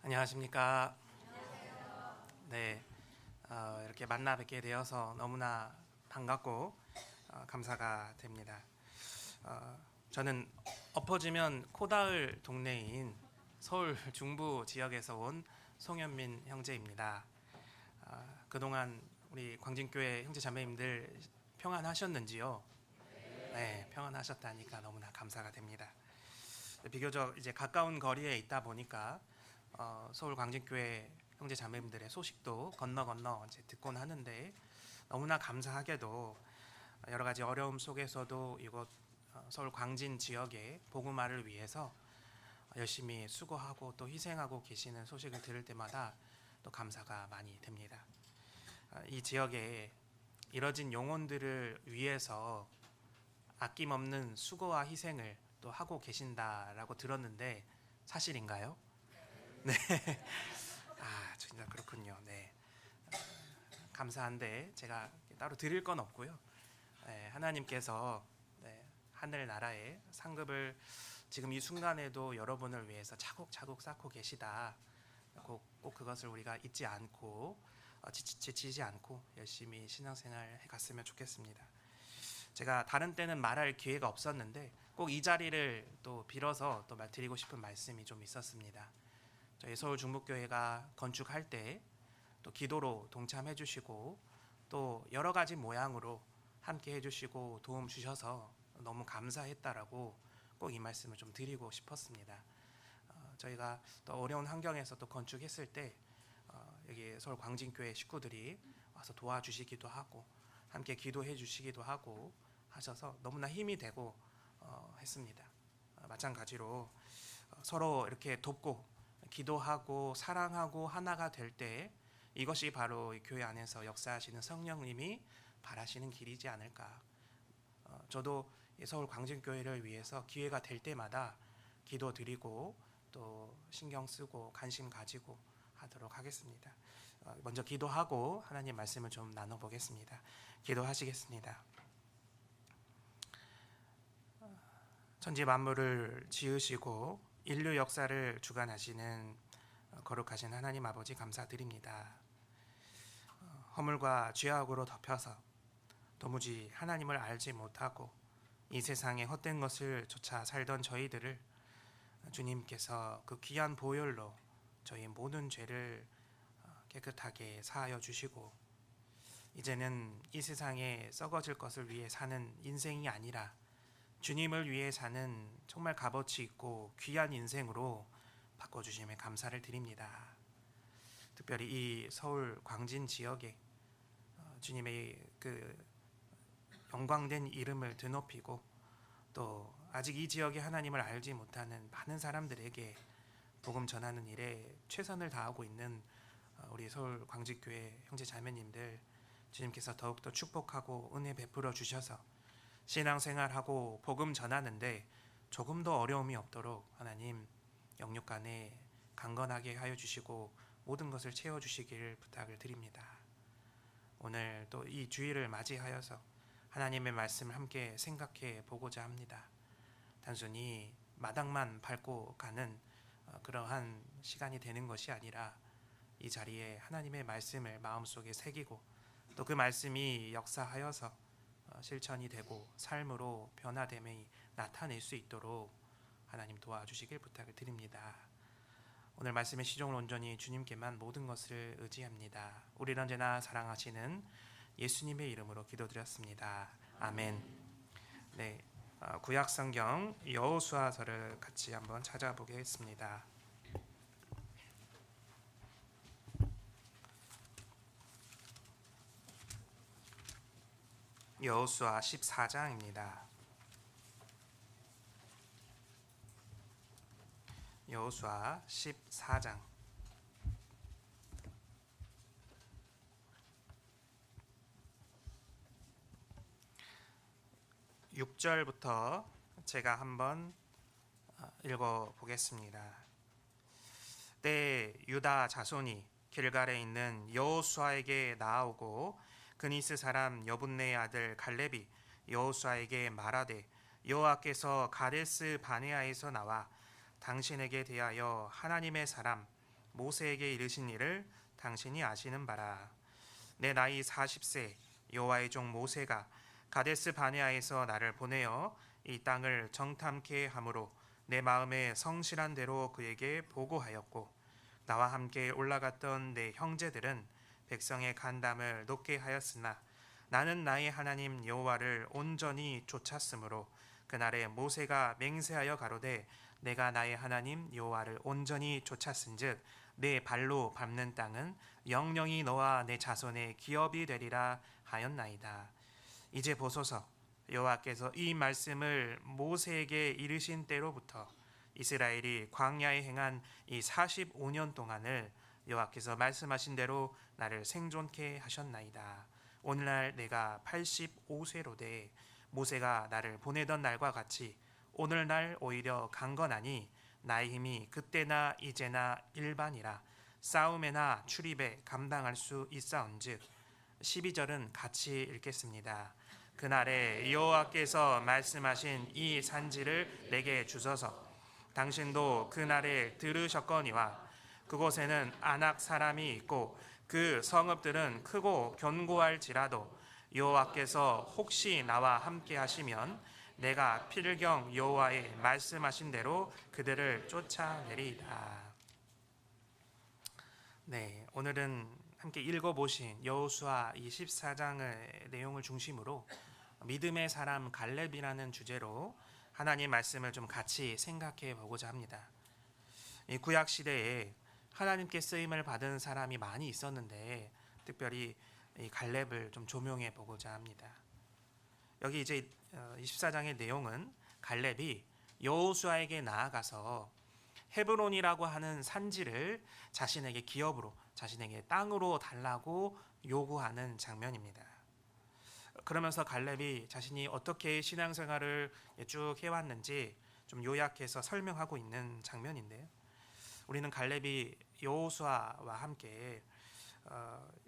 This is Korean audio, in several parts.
안녕하십니까. 네, 이렇게 만나 뵙게 되어서 너무나 반갑고 감사가 됩니다. 저는 엎어지면 코닿을 동네인 서울 중부 지역에서 온 송현민 형제입니다. 그동안 우리 광진교회 형제 자매님들 평안하셨는지요? 네, 평안하셨다니까 너무나 감사가 됩니다. 비교적 이제 가까운 거리에 있다 보니까 서울 광진교회 형제 자매님들의 소식도 건너 이제 듣곤 하는데 너무나 감사하게도 여러 가지 어려움 속에서도 이곳 서울 광진 지역의 복음화를 위해서 열심히 수고하고 또 희생하고 계시는 소식을 들을 때마다 또 감사가 많이 됩니다. 이 지역에 이뤄진 영혼들을 위해서 아낌없는 수고와 희생을 또 하고 계신다라고 들었는데 사실인가요? 네. 진짜 그렇군요. 네. 감사한데 제가 따로 드릴 건 없고요. 네, 하나님께서 하늘 나라의 상급을 지금 이 순간에도 여러분을 위해서 차곡차곡 쌓고 계시다. 꼭 그것을 우리가 잊지 않고 지치지 않고 열심히 신앙생활 해갔으면 좋겠습니다. 제가 다른 때는 말할 기회가 없었는데 꼭 이 자리를 또 빌어서 또 드리고 싶은 말씀이 좀 있었습니다. 저희 서울 중북교회가 건축할 때 또 기도로 동참해 주시고 또 여러 가지 모양으로 함께 해 주시고 도움 주셔서 너무 감사했다라고 꼭 이 말씀을 좀 드리고 싶었습니다. 저희가 또 어려운 환경에서 또 건축했을 때 여기 서울 광진교회 식구들이 와서 도와주시기도 하고 함께 기도해 주시기도 하고 하셔서 너무나 힘이 되고 했습니다. 마찬가지로 서로 이렇게 돕고 기도하고 사랑하고 하나가 될 때 이것이 바로 이 교회 안에서 역사하시는 성령님이 바라시는 길이지 않을까. 저도 서울 광진교회를 위해서 기회가 될 때마다 기도드리고 또 신경 쓰고 관심 가지고 하도록 하겠습니다. 먼저 기도하고 하나님 말씀을 좀 나눠보겠습니다. 기도하시겠습니다. 천지 만물을 지으시고 인류 역사를 주관하시는 거룩하신 하나님 아버지 감사드립니다. 허물과 죄악으로 덮여서 도무지 하나님을 알지 못하고 이 세상의 헛된 것을 쫓아 살던 저희들을 주님께서 그 귀한 보혈로 저희 모든 죄를 깨끗하게 사하여 주시고 이제는 이 세상에 썩어질 것을 위해 사는 인생이 아니라 주님을 위해 사는 정말 값어치 있고 귀한 인생으로 바꿔주심에 감사를 드립니다. 특별히 이 서울 광진 지역에 주님의 그 영광된 이름을 드높이고 또 아직 이 지역의 하나님을 알지 못하는 많은 사람들에게 복음 전하는 일에 최선을 다하고 있는 우리 서울 광진교회 형제 자매님들 주님께서 더욱더 축복하고 은혜 베풀어 주셔서 신앙생활하고 복음 전하는데 조금 더 어려움이 없도록 하나님 영육간에 강건하게 하여 주시고 모든 것을 채워주시기를 부탁을 드립니다. 오늘 또 이 주일을 맞이하여서 하나님의 말씀을 함께 생각해 보고자 합니다. 단순히 마당만 밟고 가는 그러한 시간이 되는 것이 아니라 이 자리에 하나님의 말씀을 마음속에 새기고 또 그 말씀이 역사하여서 실천이 되고 삶으로 변화됨이 나타낼 수 있도록 하나님 도와주시길 부탁을 드립니다. 오늘 말씀의 시종을 온전히 주님께만 모든 것을 의지합니다. 우리를 언제나 사랑하시는 예수님의 이름으로 기도드렸습니다. 아멘. 네, 구약성경 여호수아서를 같이 한번 찾아보겠습니다. 여호수아 14장입니다. 여호수아 14장 6절부터 제가 한번 읽어보겠습니다. 때 유다 자손이 길갈에 있는 여호수아에게 나아오고 그니스 사람 여분네의 아들 갈렙이 여호수아에게 말하되 여호와께서 가데스 바네아에서 나와 당신에게 대하여 하나님의 사람 모세에게 이르신 일을 당신이 아시는 바라. 내 나이 40세 여호와의 종 모세가 가데스 바네아에서 나를 보내어 이 땅을 정탐케 함으로 내 마음에 성실한 대로 그에게 보고하였고, 나와 함께 올라갔던 내 형제들은 백성의 간담을 높게 하였으나 나는 나의 하나님 여호와를 온전히 쫓았으므로 그날에 모세가 맹세하여 가로되 내가 나의 하나님 여호와를 온전히 쫓았은즉 내 발로 밟는 땅은 영영이 너와 내 자손의 기업이 되리라 하였나이다. 이제 보소서, 여호와께서 이 말씀을 모세에게 이르신 때로부터 이스라엘이 광야에 행한 이 45년 동안을 여호와께서 말씀하신 대로 나를 생존케 하셨나이다. 오늘날 내가 85세로되 모세가 나를 보내던 날과 같이 오늘날 오히려 강건하니 나의 힘이 그때나 이제나 일반이라 싸움에나 출입에 감당할 수 있사온즉. 12절은 같이 읽겠습니다. 그날에 여호와께서 말씀하신 이 산지를 내게 주소서. 당신도 그날에 들으셨거니와 그곳에는 아낙 사람이 있고 그 성읍들은 크고 견고할지라도 여호와께서 혹시 나와 함께 하시면 내가 필경 여호와의 말씀하신 대로 그들을 쫓아내리이다. 네, 오늘은 함께 읽어보신 여호수아 24장의 내용을 중심으로 믿음의 사람 갈렙이라는 주제로 하나님 말씀을 좀 같이 생각해 보고자 합니다. 이 구약 시대에 하나님께 쓰임을 받은 사람이 많이 있었는데 특별히 이 갈렙을 좀 조명해 보고자 합니다. 여기 이제 24장의 내용은 갈렙이 여호수아에게 나아가서 헤브론이라고 하는 산지를 자신에게 기업으로, 자신에게 땅으로 달라고 요구하는 장면입니다. 그러면서 갈렙이 자신이 어떻게 신앙생활을 쭉 해왔는지 좀 요약해서 설명하고 있는 장면인데요. 우리는 갈렙이 여호수아와 함께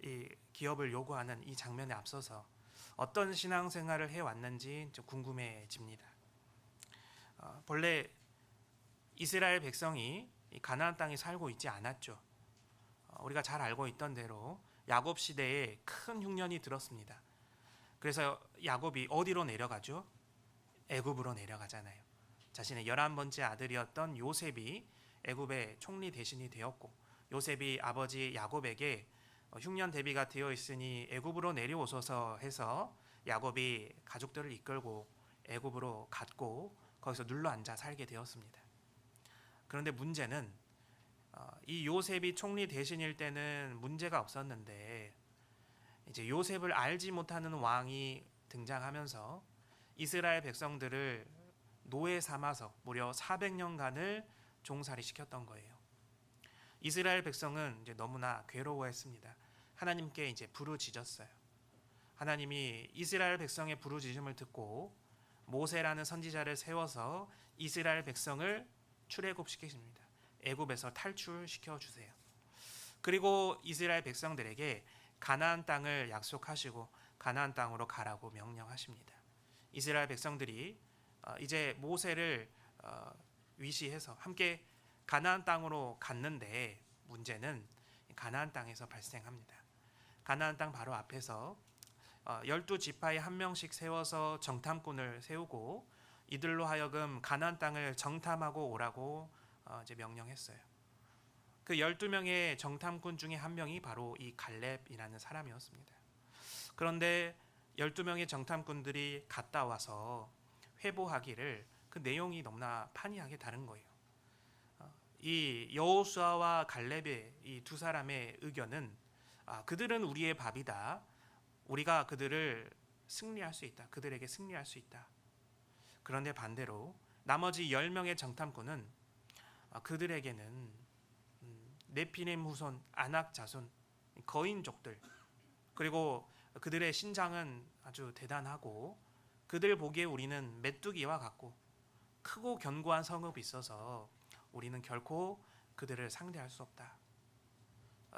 이 기업을 요구하는 이 장면에 앞서서 어떤 신앙생활을 해왔는지 좀 궁금해집니다. 본래 이스라엘 백성이 가나안 땅에 살고 있지 않았죠. 우리가 잘 알고 있던 대로 야곱 시대에 큰 흉년이 들었습니다. 그래서 야곱이 어디로 내려가죠? 애굽으로 내려가잖아요. 자신의 11번째 아들이었던 요셉이 애굽의 총리 대신이 되었고, 요셉이 아버지 야곱에게 흉년 대비가 되어 있으니 애굽으로 내려오소서 해서 야곱이 가족들을 이끌고 애굽으로 갔고 거기서 눌러 앉아 살게 되었습니다. 그런데 문제는 이 요셉이 총리 대신일 때는 문제가 없었는데 이제 요셉을 알지 못하는 왕이 등장하면서 이스라엘 백성들을 노예 삼아서 무려 400년간을 종살이 시켰던 거예요. 이스라엘 백성은 이제 너무나 괴로워했습니다. 하나님께 이제 부르짖었어요. 하나님이 이스라엘 백성의 부르짖음을 듣고 모세라는 선지자를 세워서 이스라엘 백성을 출애굽시키십니다. 애굽에서 탈출시켜 주세요. 그리고 이스라엘 백성들에게 가나안 땅을 약속하시고 가나안 땅으로 가라고 명령하십니다. 이스라엘 백성들이 이제 모세를 위시해서 함께 가나안 땅으로 갔는데 문제는 가나안 땅에서 발생합니다. 가나안 땅 바로 앞에서 12지파에 한 명씩 세워서 정탐꾼을 세우고 이들로 하여금 가나안 땅을 정탐하고 오라고 이제 명령했어요. 그 12명의 정탐꾼 중에 한 명이 바로 이 갈렙이라는 사람이었습니다. 그런데 12명의 정탐꾼들이 갔다 와서 회보하기를 그 내용이 너무나 판이하게 다른 거예요. 이 여호수아와 갈렙의 이 두 사람의 의견은 그들은 우리의 밥이다. 우리가 그들을 승리할 수 있다. 그들에게 승리할 수 있다. 그런데 반대로 나머지 10명의 정탐꾼은 그들에게는 네피림 후손, 아낙 자손, 거인족들, 그리고 그들의 신장은 아주 대단하고 그들 보기에 우리는 메뚜기와 같고 크고 견고한 성읍이 있어서 우리는 결코 그들을 상대할 수 없다.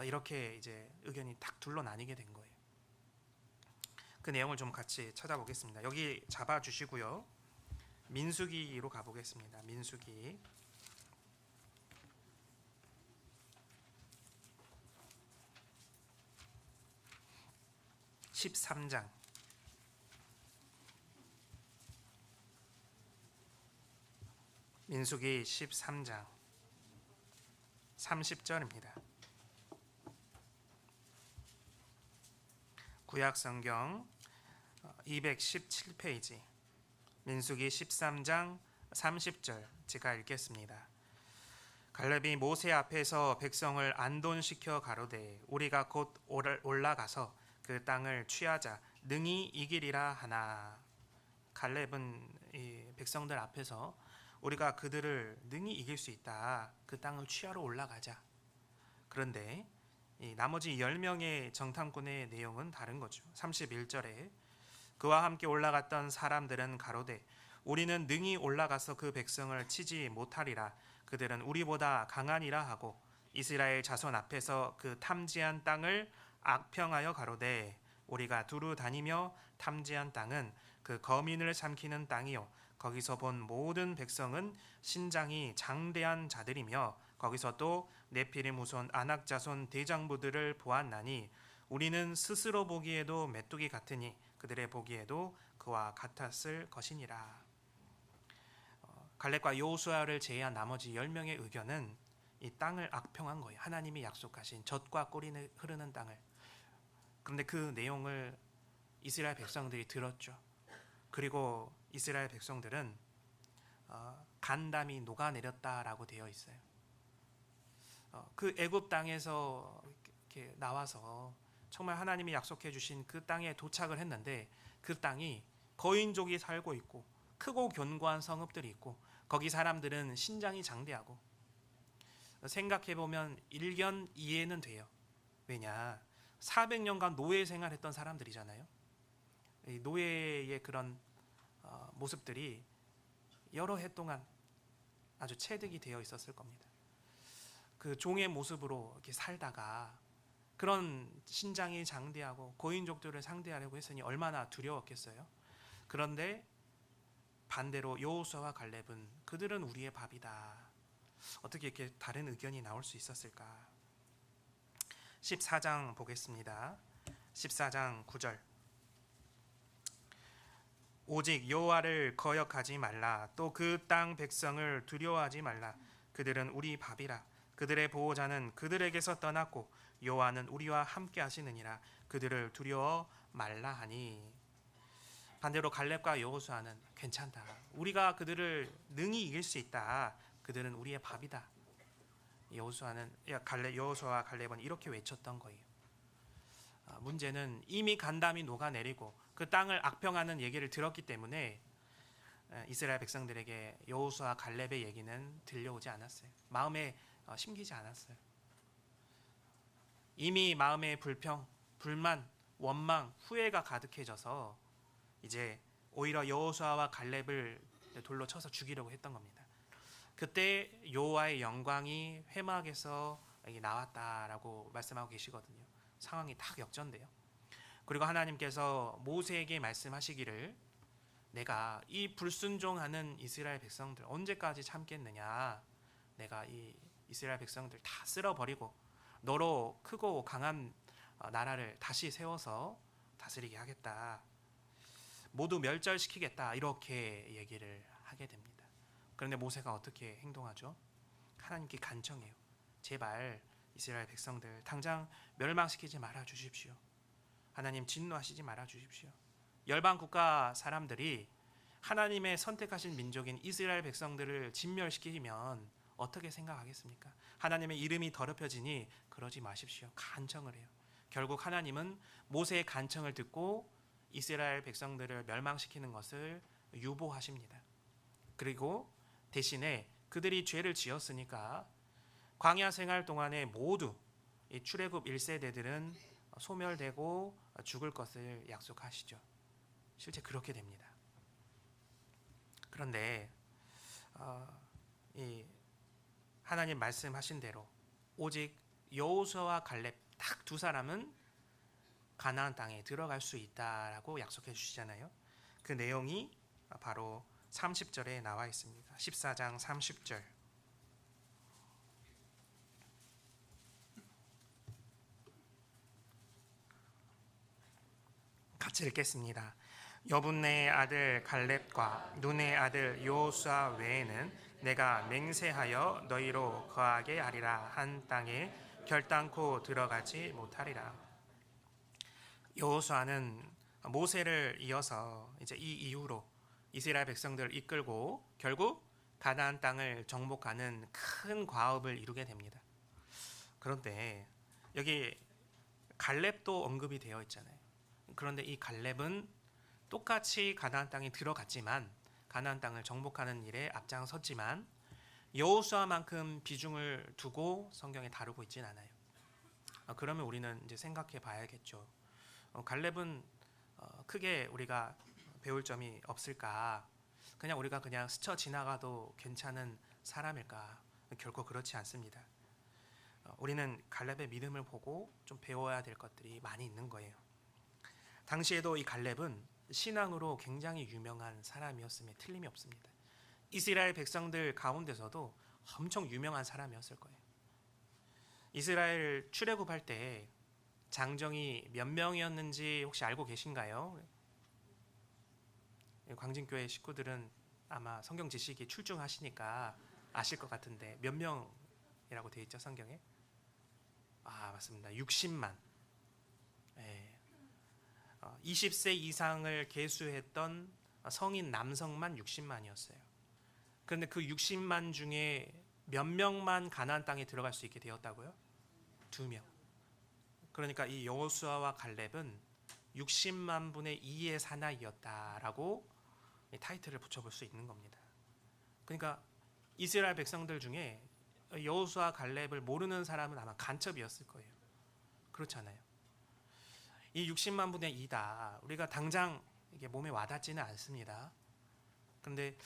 이렇게 이제 의견이 딱 둘로 나뉘게 된 거예요. 그 내용을 좀 같이 찾아보겠습니다. 여기 잡아주시고요. 민수기로 가보겠습니다. 민수기 13장 민수기 13장 30절입니다. 구약성경 217페이지 민수기 13장 30절 제가 읽겠습니다. 갈렙이 모세 앞에서 백성을 안돈시켜 가로되 우리가 곧 올라가서 그 땅을 취하자 능히 이기리라 하나. 갈렙은 이 백성들 앞에서 우리가 그들을 능히 이길 수 있다. 그 땅을 취하러 올라가자. 그런데 이 나머지 10명의 정탐꾼의 내용은 다른 거죠. 31절에 그와 함께 올라갔던 사람들은 가로되 우리는 능히 올라가서 그 백성을 치지 못하리라. 그들은 우리보다 강하니라 하고 이스라엘 자손 앞에서 그 탐지한 땅을 악평하여 가로되 우리가 두루 다니며 탐지한 땅은 그 거민을 삼키는 땅이요 거기서 본 모든 백성은 신장이 장대한 자들이며 거기서 또 네피림 후손 아낙 자손 대장부들을 보았나니 우리는 스스로 보기에도 메뚜기 같으니 그들의 보기에도 그와 같았을 것이니라. 갈렙과 여호수아를 제외한 나머지 10명의 의견은 이 땅을 악평한 거예요. 하나님이 약속하신 젖과 꿀이 흐르는 땅을. 그런데 그 내용을 이스라엘 백성들이 들었죠. 그리고 이스라엘 백성들은 간담이 녹아내렸다라고 되어 있어요. 그 애굽 땅에서 이렇게 나와서 정말 하나님이 약속해 주신 그 땅에 도착을 했는데 그 땅이 거인족이 살고 있고 크고 견고한 성읍들이 있고 거기 사람들은 신장이 장대하고 생각해 보면 일견 이해는 돼요. 왜냐 400년간 노예 생활했던 사람들이잖아요. 이 노예의 그런 모습들이 여러 해 동안 아주 체득이 되어 있었을 겁니다. 그 종의 모습으로 이렇게 살다가 그런 신장이 장대하고 고인족들을 상대하려고 했으니 얼마나 두려웠겠어요. 그런데 반대로 여호수아와 갈렙은 그들은 우리의 밥이다. 어떻게 이렇게 다른 의견이 나올 수 있었을까? 14장 보겠습니다. 14장 9절 오직 여호와를 거역하지 말라. 또 그 땅 백성을 두려워하지 말라. 그들은 우리 밥이라. 그들의 보호자는 그들에게서 떠났고 여호와는 우리와 함께 하시느니라. 그들을 두려워 말라 하니. 반대로 갈렙과 여호수아는 괜찮다. 우리가 그들을 능히 이길 수 있다. 그들은 우리의 밥이다. 여호수아와 갈렙은 이렇게 외쳤던 거예요. 문제는 이미 간담이 녹아내리고 그 땅을 악평하는 얘기를 들었기 때문에 이스라엘 백성들에게 여호수아 갈렙의 얘기는 들려오지 않았어요. 마음에 심기지 않았어요. 이미 마음에 불평, 불만, 원망, 후회가 가득해져서 이제 오히려 여호수아와 갈렙을 돌로 쳐서 죽이려고 했던 겁니다. 그때 여호와의 영광이 회막에서 나왔다라고 말씀하고 계시거든요. 상황이 딱 역전돼요. 그리고 하나님께서 모세에게 말씀하시기를 내가 이 불순종하는 이스라엘 백성들 언제까지 참겠느냐. 내가 이 이스라엘 백성들 다 쓸어버리고 너로 크고 강한 나라를 다시 세워서 다스리게 하겠다. 모두 멸절시키겠다. 이렇게 얘기를 하게 됩니다. 그런데 모세가 어떻게 행동하죠? 하나님께 간청해요. 제발 이스라엘 백성들 당장 멸망시키지 말아 주십시오. 하나님 진노하시지 말아 주십시오. 열방 국가 사람들이 하나님의 선택하신 민족인 이스라엘 백성들을 진멸시키면 어떻게 생각하겠습니까? 하나님의 이름이 더럽혀지니 그러지 마십시오. 간청을 해요. 결국 하나님은 모세의 간청을 듣고 이스라엘 백성들을 멸망시키는 것을 유보하십니다. 그리고 대신에 그들이 죄를 지었으니까 광야 생활 동안에 모두 이 출애굽 1세대들은 소멸되고 죽을 것을 약속하시죠. 실제 그렇게 됩니다. 그런데 이 하나님 말씀하신 대로 오직 여호수아와 갈렙 딱 두 사람은 가나안 땅에 들어갈 수 있다라고 약속해 주시잖아요. 그 내용이 바로 30절에 나와 있습니다. 14장 30절. 같이 읽겠습니다. 여분네의 아들 갈렙과 눈의 아들 여호수아 외에는 내가 맹세하여 너희로 거하게 하리라 한 땅에 결단코 들어가지 못하리라. 여호수아는 모세를 이어서 이제 이 이후로 이스라엘 백성들을 이끌고 결국 가나안 땅을 정복하는 큰 과업을 이루게 됩니다. 그런데 여기 갈렙도 언급이 되어 있잖아요. 그런데 이 갈렙은 똑같이 가나안 땅에 들어갔지만 가나안 땅을 정복하는 일에 앞장섰지만 여호수아만큼 비중을 두고 성경에 다루고 있진 않아요. 그러면 우리는 이제 생각해 봐야겠죠. 갈렙은 크게 우리가 배울 점이 없을까? 그냥 우리가 그냥 스쳐 지나가도 괜찮은 사람일까? 결코 그렇지 않습니다. 우리는 갈렙의 믿음을 보고 좀 배워야 될 것들이 많이 있는 거예요. 당시에도 이 갈렙은 신앙으로 굉장히 유명한 사람이었음에 틀림이 없습니다. 이스라엘 백성들 가운데서도 엄청 유명한 사람이었을 거예요. 이스라엘 출애굽할 때 장정이 몇 명이었는지 혹시 알고 계신가요? 광진교회 식구들은 아마 성경 지식이 출중하시니까 아실 것 같은데 몇 명이라고 되어 있죠, 성경에? 맞습니다. 60만. 20세 이상을 계수했던 성인 남성만 60만이었어요. 그런데 그 60만 중에 몇 명만 가나안 땅에 들어갈 수 있게 되었다고요? 2명. 그러니까 이 여호수아와 갈렙은 60만 분의 2의 사나이였다라고 타이틀을 붙여볼 수 있는 겁니다. 그러니까 이스라엘 백성들 중에 여호수아 갈렙을 모르는 사람은 아마 간첩이었을 거예요. 그렇잖아요. 이 60만 분의 2다. 우리가 당장 이게 몸에 와닿지는 않습니다. 그런데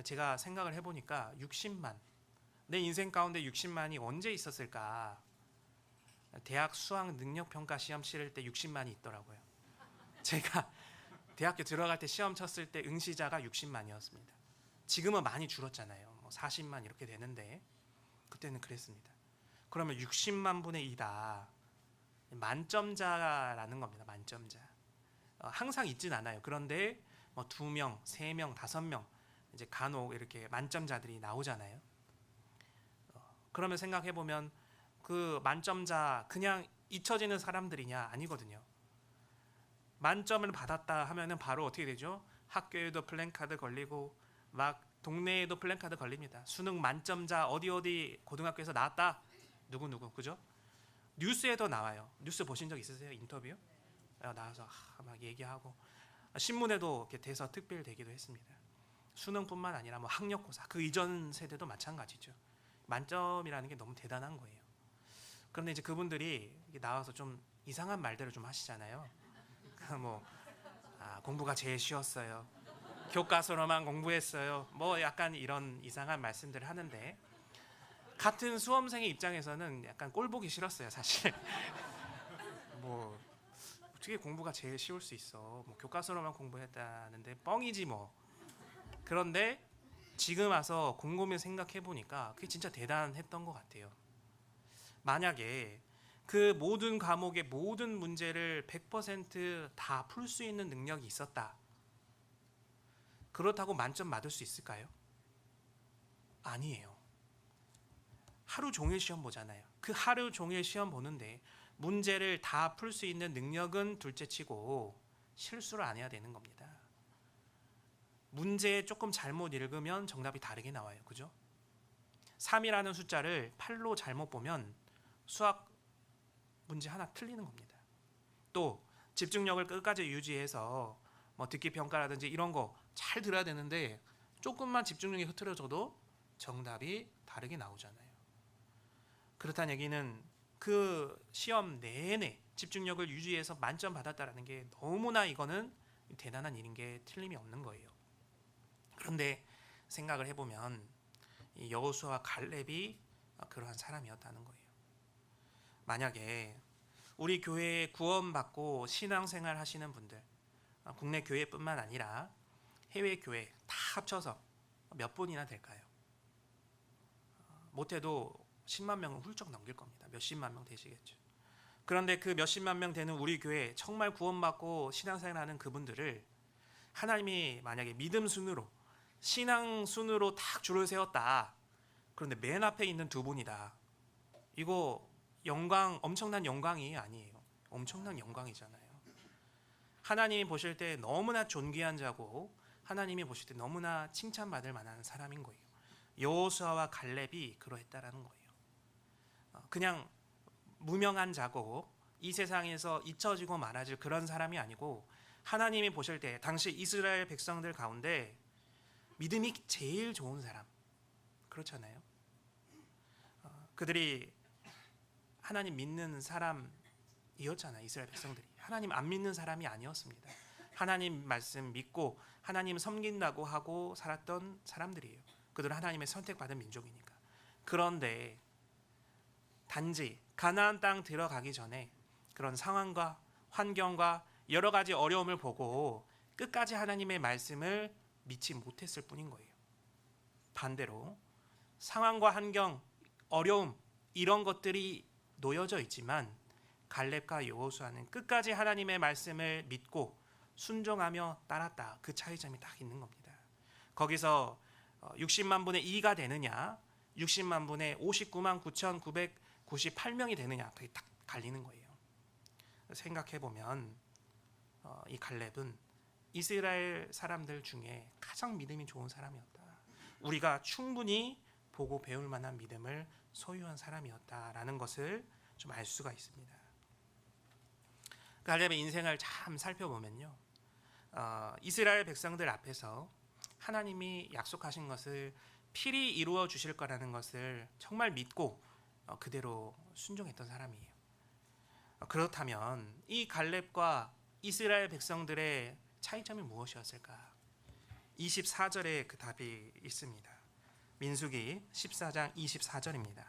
제가 생각을 해보니까 60만, 내 인생 가운데 60만이 언제 있었을까? 대학 수학 능력평가 시험 치를 때 60만이 있더라고요. 제가 대학교 들어갈 때 시험 쳤을 때 응시자가 60만이었습니다. 지금은 많이 줄었잖아요. 40만 이렇게 되는데 그때는 그랬습니다. 그러면 60만 분의 2다. 만점자라는 겁니다. 만점자. 항상 있진 않아요. 그런데 2명, 3명, 5명 이제 간혹 이렇게 만점자들이 나오잖아요. 그러면 생각해 보면 그 만점자 그냥 잊혀지는 사람들이냐? 아니거든요. 만점을 받았다 하면은 바로 어떻게 되죠? 학교에도 플랜카드 걸리고 막 동네에도 플랜카드 걸립니다. 수능 만점자 어디 고등학교에서 나왔다. 누구 그죠? 뉴스에도 나와요. 뉴스 보신 적 있으세요? 인터뷰? 나와서 막 얘기하고 신문에도 이렇게 돼서 특별되기도 했습니다. 수능뿐만 아니라 학력고사 그 이전 세대도 마찬가지죠. 만점이라는 게 너무 대단한 거예요. 그런데 이제 그분들이 나와서 좀 이상한 말들을 좀 하시잖아요. 공부가 제일 쉬웠어요. 교과서로만 공부했어요. 약간 이런 이상한 말씀들을 하는데 같은 수험생의 입장에서는 약간 꼴 보기 싫었어요, 사실. 어떻게 공부가 제일 쉬울 수 있어? 교과서로만 공부했다는데 뻥이지 뭐. 그런데 지금 와서 곰곰이 생각해 보니까 그게 진짜 대단했던 것 같아요. 만약에 그 모든 과목의 모든 문제를 100% 다 풀 수 있는 능력이 있었다. 그렇다고 만점 받을 수 있을까요? 아니에요. 하루 종일 시험 보잖아요. 그 하루 종일 시험 보는데 문제를 다 풀 수 있는 능력은 둘째치고 실수를 안 해야 되는 겁니다. 문제 조금 잘못 읽으면 정답이 다르게 나와요. 그죠? 3이라는 숫자를 8로 잘못 보면 수학 문제 하나 틀리는 겁니다. 또 집중력을 끝까지 유지해서 듣기 평가라든지 이런 거 잘 들어야 되는데 조금만 집중력이 흐트러져도 정답이 다르게 나오잖아요. 그렇다는 얘기는 그 시험 내내 집중력을 유지해서 만점 받았다라는 게 너무나 이거는 대단한 일인 게 틀림이 없는 거예요. 그런데 생각을 해보면 이 여호수아와 갈렙이 그러한 사람이었다는 거예요. 만약에 우리 교회에 구원받고 신앙생활 하시는 분들, 국내 교회뿐만 아니라 해외 교회 다 합쳐서 몇 분이나 될까요? 못해도 10만 명은 훌쩍 넘길 겁니다. 몇십만 명 되시겠죠. 그런데 그 몇십만 명 되는 우리 교회 정말 구원받고 신앙생활하는 그분들을 하나님이 만약에 믿음 순으로 신앙 순으로 딱 줄을 세웠다. 그런데 맨 앞에 있는 두 분이다. 이거 영광, 엄청난 영광이 아니에요. 엄청난 영광이잖아요. 하나님이 보실 때 너무나 존귀한 자고 하나님이 보실 때 너무나 칭찬받을 만한 사람인 거예요. 여호수아와 갈렙이 그러했다라는 거예요. 그냥 무명한 자고 이 세상에서 잊혀지고 말아질 그런 사람이 아니고 하나님이 보실 때 당시 이스라엘 백성들 가운데 믿음이 제일 좋은 사람, 그렇잖아요. 그들이 하나님 믿는 사람이었잖아요. 이스라엘 백성들이 하나님 안 믿는 사람이 아니었습니다. 하나님 말씀 믿고 하나님 섬긴다고 하고 살았던 사람들이에요. 그들은 하나님의 선택받은 민족이니까. 그런데 단지 가나안 땅 들어가기 전에 그런 상황과 환경과 여러 가지 어려움을 보고 끝까지 하나님의 말씀을 믿지 못했을 뿐인 거예요. 반대로 상황과 환경, 어려움 이런 것들이 놓여져 있지만 갈렙과 여호수아는 끝까지 하나님의 말씀을 믿고 순종하며 따랐다. 그 차이점이 딱 있는 겁니다. 거기서 60만 분의 2가 되느냐 60만 분의 59만 9,998명이 되느냐 그게 딱 갈리는 거예요. 생각해보면 이 갈렙은 이스라엘 사람들 중에 가장 믿음이 좋은 사람이었다. 우리가 충분히 보고 배울 만한 믿음을 소유한 사람이었다라는 것을 좀 알 수가 있습니다. 갈렙의 인생을 참 살펴보면요, 이스라엘 백성들 앞에서 하나님이 약속하신 것을 필히 이루어 주실 거라는 것을 정말 믿고 그대로 순종했던 사람이에요. 그렇다면 이 갈렙과 이스라엘 백성들의 차이점이 무엇이었을까? 24절에 그 답이 있습니다. 민수기 14장 24절입니다.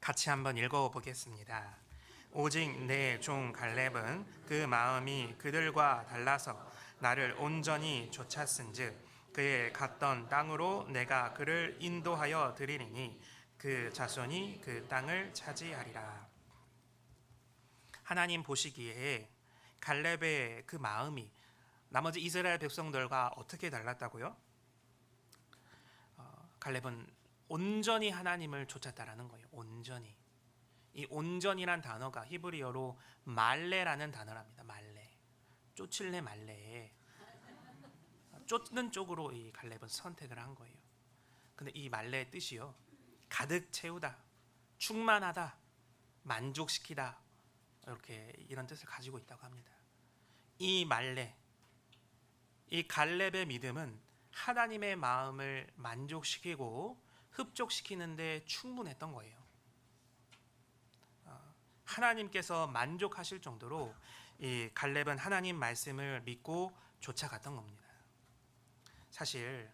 같이 한번 읽어보겠습니다. 오직 내 종 갈렙은 그 마음이 그들과 달라서 나를 온전히 좇았은즉 그의 갔던 땅으로 내가 그를 인도하여 드리리니 그 자손이 그 땅을 차지하리라. 하나님 보시기에 갈렙의 그 마음이 나머지 이스라엘 백성들과 어떻게 달랐다고요? 갈렙은 온전히 하나님을 좇았다라는 거예요. 온전히. 이 온전이란 단어가 히브리어로 말레라는 단어랍니다. 말레. 쫓을래 말레. 쫓는 쪽으로 이 갈렙은 선택을 한 거예요. 근데 이 말레의 뜻이요, 가득 채우다, 충만하다, 만족시키다, 이렇게 이런 뜻을 가지고 있다고 합니다. 이 말레, 이 갈렙의 믿음은 하나님의 마음을 만족시키고 흡족시키는데 충분했던 거예요. 하나님께서 만족하실 정도로 이 갈렙은 하나님 말씀을 믿고 쫓아갔던 겁니다. 사실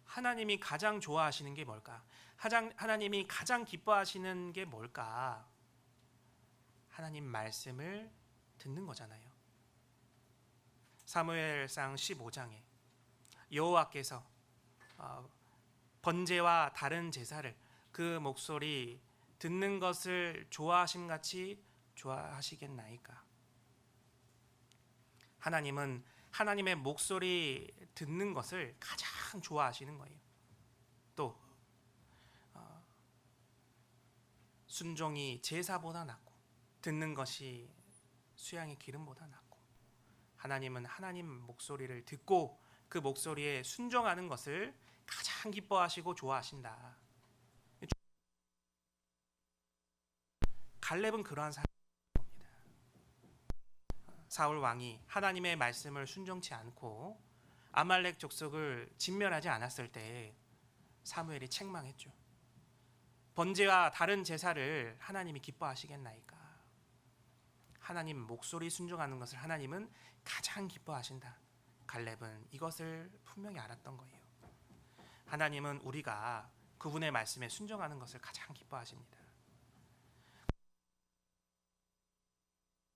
하나님이 가장 좋아하시는 게 뭘까? 하나님이 가장 기뻐하시는 게 뭘까? 하나님 말씀을 듣는 거잖아요. 사무엘상 15장에 여호와께서 번제와 다른 제사를 그 목소리 듣는 것을 좋아하심같이 좋아하시겠나이까? 하나님은 하나님의 목소리 듣는 것을 가장 좋아하시는 거예요. 또 순종이 제사보다 낫고 듣는 것이 수양의 기름보다 낫고, 하나님은 하나님 목소리를 듣고 그 목소리에 순종하는 것을 가장 기뻐하시고 좋아하신다. 갈렙은 그러한 사람입니다. 사울 왕이 하나님의 말씀을 순종치 않고 아말렉 족속을 진멸하지 않았을 때 사무엘이 책망했죠. 번제와 다른 제사를 하나님이 기뻐하시겠나이까? 하나님 목소리 순종하는 것을 하나님은 가장 기뻐하신다. 갈렙은 이것을 분명히 알았던 거예요. 하나님은 우리가 그분의 말씀에 순종하는 것을 가장 기뻐하십니다.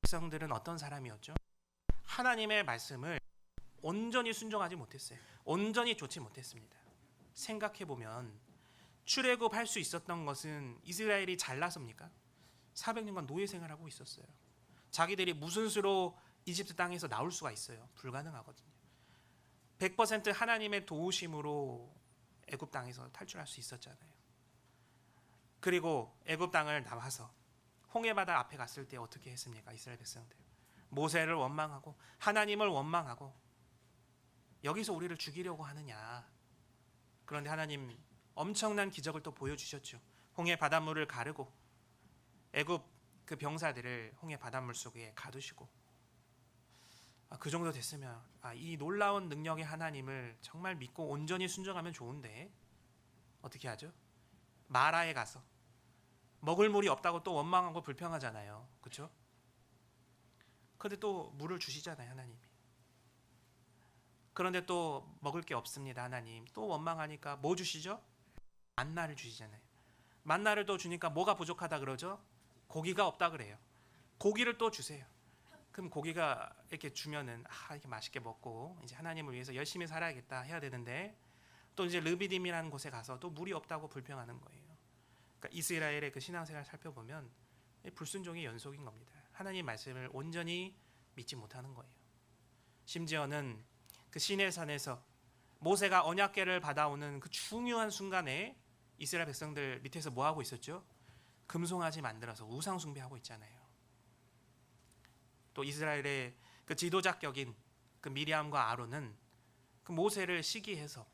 백성들은 어떤 사람이었죠? 하나님의 말씀을 온전히 순종하지 못했어요. 온전히 좇지 못했습니다. 생각해보면 출애굽할 수 있었던 것은 이스라엘이 잘나섭니까? 400년간 노예 생활하고 있었어요. 자기들이 무슨 수로 이집트 땅에서 나올 수가 있어요? 불가능하거든요. 100% 하나님의 도우심으로 애굽 땅에서 탈출할 수 있었잖아요. 그리고 애굽 땅을 나와서 홍해 바다 앞에 갔을 때 어떻게 했습니까? 이스라엘 백성들 모세를 원망하고 하나님을 원망하고 여기서 우리를 죽이려고 하느냐. 그런데 하나님 엄청난 기적을 또 보여주셨죠. 홍해 바닷물을 가르고 애굽 그 병사들을 홍해 바닷물 속에 가두시고 그 정도 됐으면 이 놀라운 능력의 하나님을 정말 믿고 온전히 순종하면 좋은데 어떻게 하죠? 마라에 가서 먹을 물이 없다고 또 원망하고 불평하잖아요. 그렇죠? 그런데 또 물을 주시잖아요, 하나님이. 그런데 또 먹을 게 없습니다, 하나님. 또 원망하니까 뭐 주시죠? 만나를 주시잖아요. 만나를 또 주니까 뭐가 부족하다 그러죠? 고기가 없다 그래요. 고기를 또 주세요. 그럼 고기가 이렇게 주면은 이렇게 맛있게 먹고 이제 하나님을 위해서 열심히 살아야겠다 해야 되는데 또 이제 르비딤이라는 곳에 가서 또 물이 없다고 불평하는 거예요. 그러니까 이스라엘의 그 신앙생활을 살펴보면 불순종의 연속인 겁니다. 하나님 말씀을 온전히 믿지 못하는 거예요. 심지어는 그 시내산에서 모세가 언약궤를 받아오는 그 중요한 순간에 이스라엘 백성들 밑에서 뭐 하고 있었죠? 금송아지 만들어서 우상 숭배하고 있잖아요. 또 이스라엘의 그 지도자 격인 그 미리암과 아론은 그 모세를 시기해서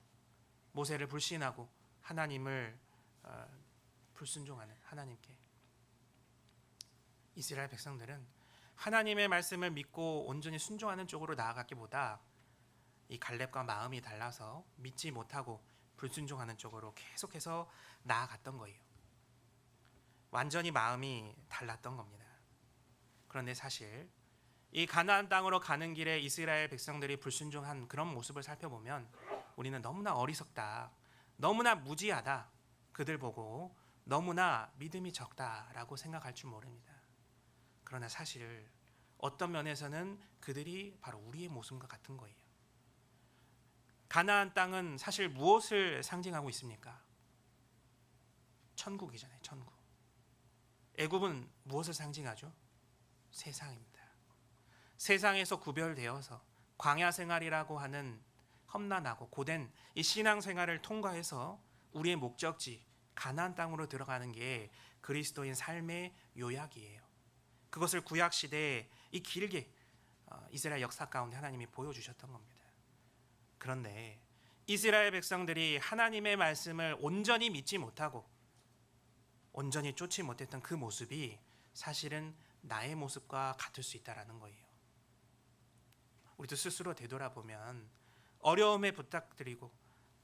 모세를 불신하고 하나님을 불순종하는 하나님께. 이스라엘 백성들은 하나님의 말씀을 믿고 온전히 순종하는 쪽으로 나아갔기보다 이 갈렙과 마음이 달라서 믿지 못하고 불순종하는 쪽으로 계속해서 나아갔던 거예요. 완전히 마음이 달랐던 겁니다. 그런데 사실 이 가나안 땅으로 가는 길에 이스라엘 백성들이 불순종한 그런 모습을 살펴보면 우리는 너무나 어리석다, 너무나 무지하다, 그들 보고 너무나 믿음이 적다라고 생각할 줄 모릅니다. 그러나 사실 어떤 면에서는 그들이 바로 우리의 모습과 같은 거예요. 가나안 땅은 사실 무엇을 상징하고 있습니까? 천국이잖아요, 천국. 애굽은 무엇을 상징하죠? 세상입니다. 세상에서 구별되어서 광야 생활이라고 하는 험난하고 고된 이 신앙 생활을 통과해서 우리의 목적지 가나안 땅으로 들어가는 게 그리스도인 삶의 요약이에요. 그것을 구약 시대에 이 길게 이스라엘 역사 가운데 하나님이 보여주셨던 겁니다. 그런데 이스라엘 백성들이 하나님의 말씀을 온전히 믿지 못하고 온전히 쫓지 못했던 그 모습이 사실은 나의 모습과 같을 수 있다는 거예요. 우리도 스스로 되돌아보면 어려움에 부탁드리고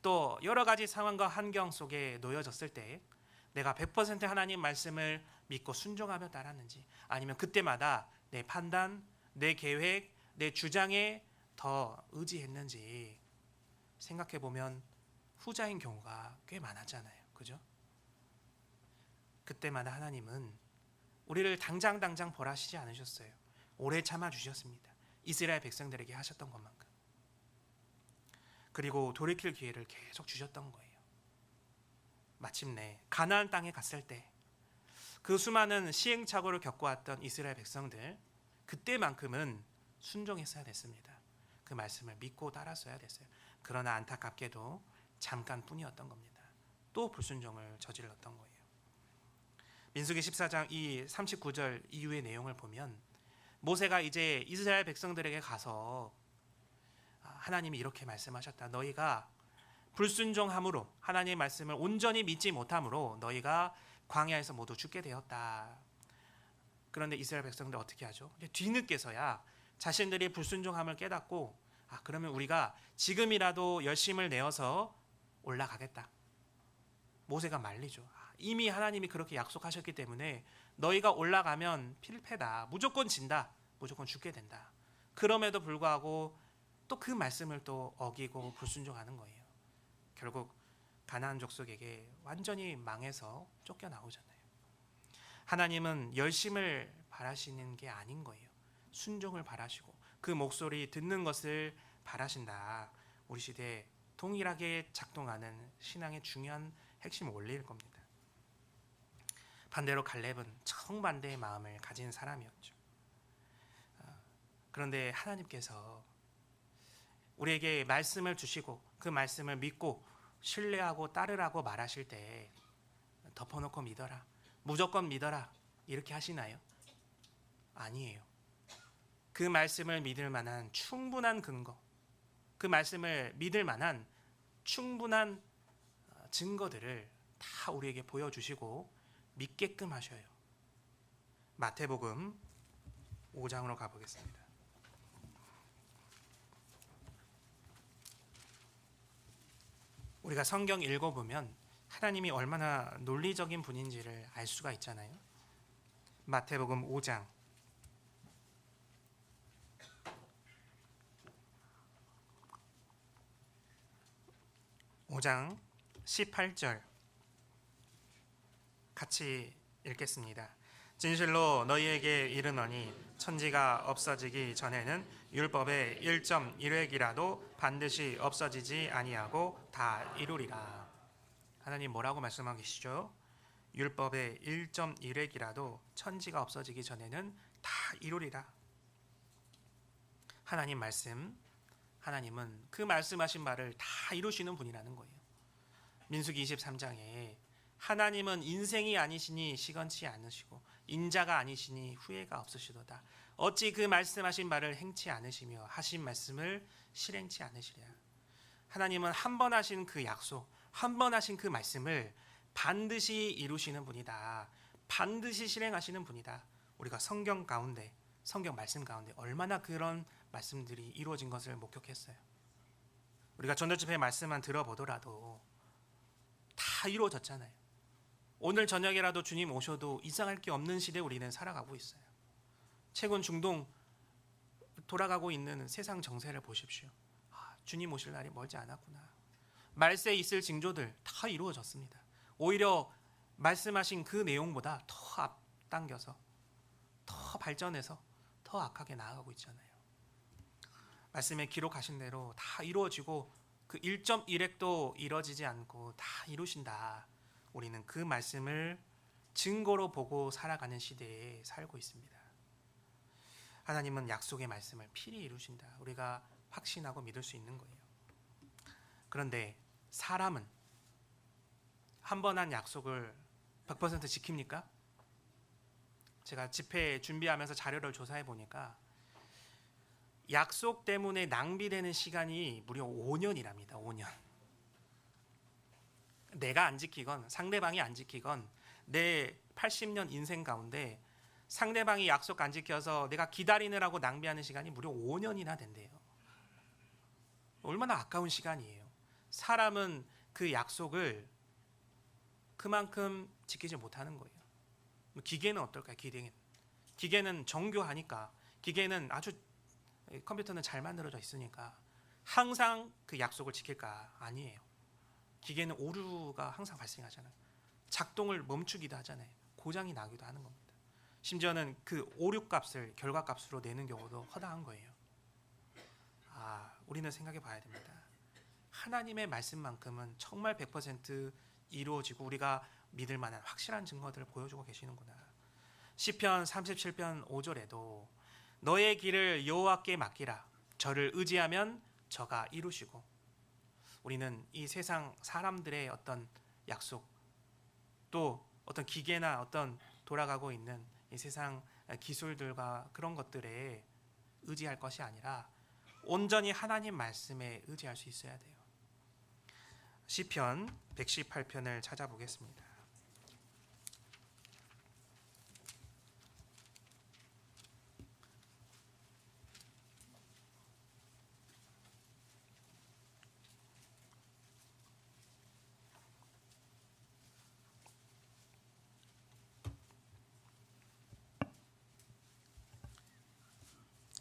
또 여러 가지 상황과 환경 속에 놓여졌을 때 내가 100% 하나님 말씀을 믿고 순종하며 따랐는지 아니면 그때마다 내 판단, 내 계획, 내 주장에 더 의지했는지 생각해보면 후자인 경우가 꽤 많았잖아요. 그죠? 그때마다 하나님은 우리를 당장 벌하시지 않으셨어요. 오래 참아주셨습니다. 이스라엘 백성들에게 하셨던 것만큼. 그리고 돌이킬 기회를 계속 주셨던 거예요. 마침내 가나안 땅에 갔을 때 그 수많은 시행착오를 겪어왔던 이스라엘 백성들 그때만큼은 순종했어야 됐습니다. 그 말씀을 믿고 따랐어야 됐어요. 그러나 안타깝게도 잠깐뿐이었던 겁니다. 또 불순종을 저질렀던 거예요. 민수기 14장 이 39절 이후의 내용을 보면 모세가 이제 이스라엘 백성들에게 가서 하나님이 이렇게 말씀하셨다. 너희가 불순종함으로 하나님의 말씀을 온전히 믿지 못함으로 너희가 광야에서 모두 죽게 되었다. 그런데 이스라엘 백성들 어떻게 하죠? 뒤늦게서야 자신들이 불순종함을 깨닫고 그러면 우리가 지금이라도 열심을 내어서 올라가겠다. 모세가 말리죠. 이미 하나님이 그렇게 약속하셨기 때문에 너희가 올라가면 필패다. 무조건 진다. 무조건 죽게 된다. 그럼에도 불구하고 또 그 말씀을 또 어기고 불순종하는 거예요. 결국 가나안 족속에게 완전히 망해서 쫓겨나오잖아요. 하나님은 열심을 바라시는 게 아닌 거예요. 순종을 바라시고 그 목소리 듣는 것을 바라신다. 우리 시대에 동일하게 작동하는 신앙의 중요한 핵심 원리일 겁니다. 반대로 갈렙은 정반대의 마음을 가진 사람이었죠. 그런데 하나님께서 우리에게 말씀을 주시고 그 말씀을 믿고 신뢰하고 따르라고 말하실 때 덮어놓고 믿어라, 무조건 믿어라 이렇게 하시나요? 아니에요. 그 말씀을 믿을 만한 충분한 근거, 그 말씀을 믿을 만한 충분한 증거들을 다 우리에게 보여주시고 믿게끔 하셔요. 마태복음 5장으로 가보겠습니다. 우리가 성경 읽어보면 하나님이 얼마나 논리적인 분인지를 알 수가 있잖아요. 마태복음 5장 18절 같이 읽겠습니다. 진실로 너희에게 이르노니 천지가 없어지기 전에는 율법의 1.1획이라도 반드시 없어지지 아니하고 다 이루리라. 하나님 뭐라고 말씀하고 계시죠? 율법의 1.1획이라도 천지가 없어지기 전에는 다 이루리라. 하나님 말씀, 하나님은 그 말씀하신 바를 다 이루시는 분이라는 거예요. 민수기 23장에 하나님은 인생이 아니시니 시건치 않으시고 인자가 아니시니 후회가 없으시도다. 어찌 그 말씀하신 바를 행치 않으시며 하신 말씀을 실행치 않으시랴. 하나님은 한 번 하신 그 약속, 한 번 하신 그 말씀을 반드시 이루시는 분이다. 반드시 실행하시는 분이다. 우리가 성경 가운데, 성경 말씀 가운데 얼마나 그런 말씀들이 이루어진 것을 목격했어요. 우리가 전도집회 말씀만 들어보더라도 다 이루어졌잖아요. 오늘 저녁이라도 주님 오셔도 이상할 게 없는 시대에 우리는 살아가고 있어요. 최근 중동 돌아가고 있는 세상 정세를 보십시오. 주님 오실 날이 멀지 않았구나. 말세에 있을 징조들 다 이루어졌습니다. 오히려 말씀하신 그 내용보다 더 앞당겨서 더 발전해서 더 악하게 나아가고 있잖아요. 말씀에 기록하신 대로 다 이루어지고 그 1.1획도 이루어지지 않고 다 이루신다. 우리는 그 말씀을 증거로 보고 살아가는 시대에 살고 있습니다. 하나님은 약속의 말씀을 필히 이루신다. 우리가 확신하고 믿을 수 있는 거예요. 그런데 사람은 한 번 한 약속을 100% 지킵니까? 제가 집회 준비하면서 자료를 조사해 보니까 약속 때문에 낭비되는 시간이 무려 5년이랍니다. 5년. 내가 안 지키건 상대방이 안 지키건 내 80년 인생 가운데 상대방이 약속 안 지켜서 내가 기다리느라고 낭비하는 시간이 무려 5년이나 된대요. 얼마나 아까운 시간이에요. 사람은 그 약속을 그만큼 지키지 못하는 거예요. 기계는 어떨까요? 기계는 정교하니까, 기계는 아주, 컴퓨터는 잘 만들어져 있으니까 항상 그 약속을 지킬까? 아니에요. 기계는 오류가 항상 발생하잖아요. 작동을 멈추기도 하잖아요. 고장이 나기도 하는 겁니다. 심지어는 그 오류 값을 결과값으로 내는 경우도 허다한 거예요. 우리는 생각해 봐야 됩니다. 하나님의 말씀만큼은 정말 100% 이루어지고 우리가 믿을 만한 확실한 증거들을 보여주고 계시는구나. 시편 37편 5절에도 너의 길을 여호와께 맡기라. 저를 의지하면 저가 이루시고. 우리는 이 세상 사람들의 어떤 약속, 또 어떤 기계나 어떤 돌아가고 있는 이 세상 기술들과 그런 것들에 의지할 것이 아니라 온전히 하나님 말씀에 의지할 수 있어야 돼요. 시편 118편을 찾아보겠습니다.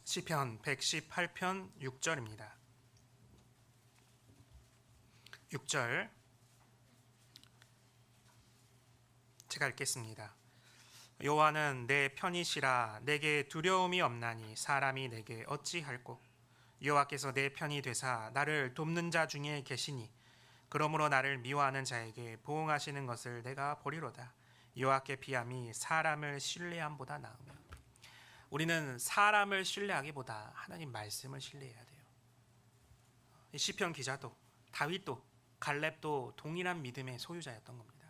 시편 118편 6절입니다. 6절 제가 읽겠습니다. 여호와는 내 편이시라. 내게 두려움이 없나니 사람이 내게 어찌할꼬. 여호와께서 내 편이 되사 나를 돕는 자 중에 계시니 그러므로 나를 미워하는 자에게 보응하시는 것을 내가 보리로다. 여호와께 피함이 사람을 신뢰함보다 나으며. 우리는 사람을 신뢰하기보다 하나님 말씀을 신뢰해야 돼요. 시편 기자도 다윗도 갈렙도 동일한 믿음의 소유자였던 겁니다.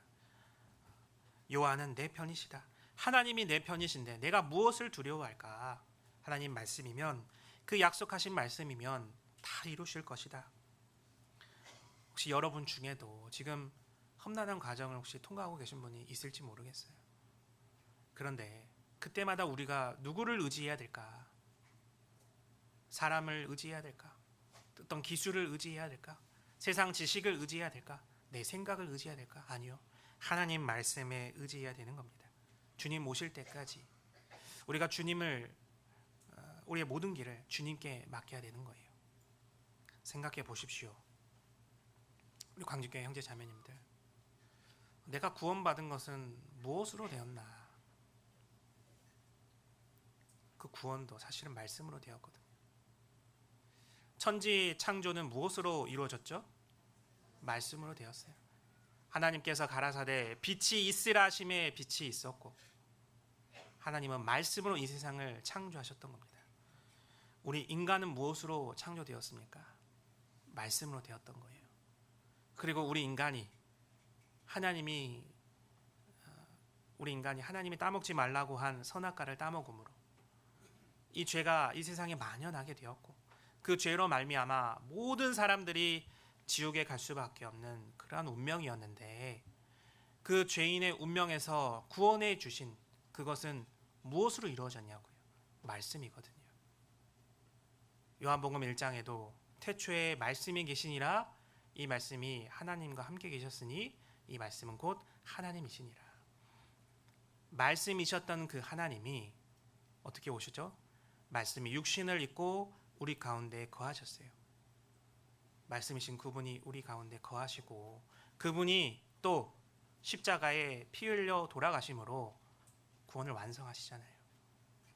여호와는 내 편이시다. 하나님이 내 편이신데 내가 무엇을 두려워할까? 하나님 말씀이면, 그 약속하신 말씀이면 다 이루실 것이다. 혹시 여러분 중에도 지금 험난한 과정을 혹시 통과하고 계신 분이 있을지 모르겠어요. 그런데 그때마다 우리가 누구를 의지해야 될까? 사람을 의지해야 될까? 어떤 기술을 의지해야 될까? 세상 지식을 의지해야 될까? 내 생각을 의지해야 될까? 아니요. 하나님 말씀에 의지해야 되는 겁니다. 주님 오실 때까지 우리가 주님을, 우리의 모든 길을 주님께 맡겨야 되는 거예요. 생각해 보십시오. 우리 광주교회 형제 자매님들, 내가 구원받은 것은 무엇으로 되었나? 그 구원도 사실은 말씀으로 되었거든요. 천지 창조는 무엇으로 이루어졌죠? 말씀으로 되었어요. 하나님께서 가라사대 빛이 있으라 하심에 빛이 있었고, 하나님은 말씀으로 이 세상을 창조하셨던 겁니다. 우리 인간은 무엇으로 창조되었습니까? 말씀으로 되었던 거예요. 그리고 우리 인간이 하나님이 따먹지 말라고 한 선악과를 따먹음으로 이 죄가 이 세상에 만연하게 되었고, 그 죄로 말미암아 모든 사람들이 지옥에 갈 수밖에 없는 그러한 운명이었는데, 그 죄인의 운명에서 구원해 주신 그것은 무엇으로 이루어졌냐고요? 말씀이거든요. 요한복음 1장에도 태초에 말씀이 계시니라, 이 말씀이 하나님과 함께 계셨으니 이 말씀은 곧 하나님이시니라. 말씀이셨던 그 하나님이 어떻게 오셨죠? 말씀이 육신을 입고 우리 가운데 거하셨어요. 말씀이신 그분이 우리 가운데 거하시고, 그분이 또 십자가에 피 흘려 돌아가심으로 구원을 완성하시잖아요.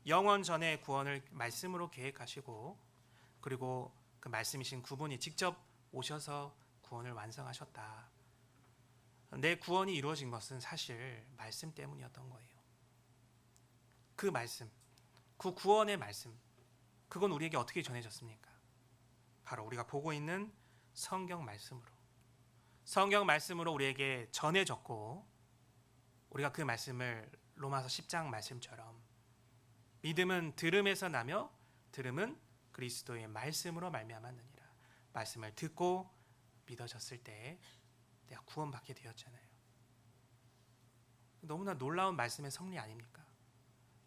영원 전에 구원을 말씀으로 계획하시고, 그리고 그 말씀이신 그분이 직접 오셔서 구원을 완성하셨다. 내 구원이 이루어진 것은 사실 말씀 때문이었던 거예요. 그 말씀, 그 구원의 말씀, 그건 우리에게 어떻게 전해졌습니까? 바로 우리가 보고 있는 성경 말씀으로 우리에게 전해졌고, 우리가 그 말씀을 로마서 10장 말씀처럼 믿음은 들음에서 나며 들음은 그리스도의 말씀으로 말미암았느니라. 말씀을 듣고 믿어졌을 때 내가 구원받게 되었잖아요. 너무나 놀라운 말씀의 섭리 아닙니까?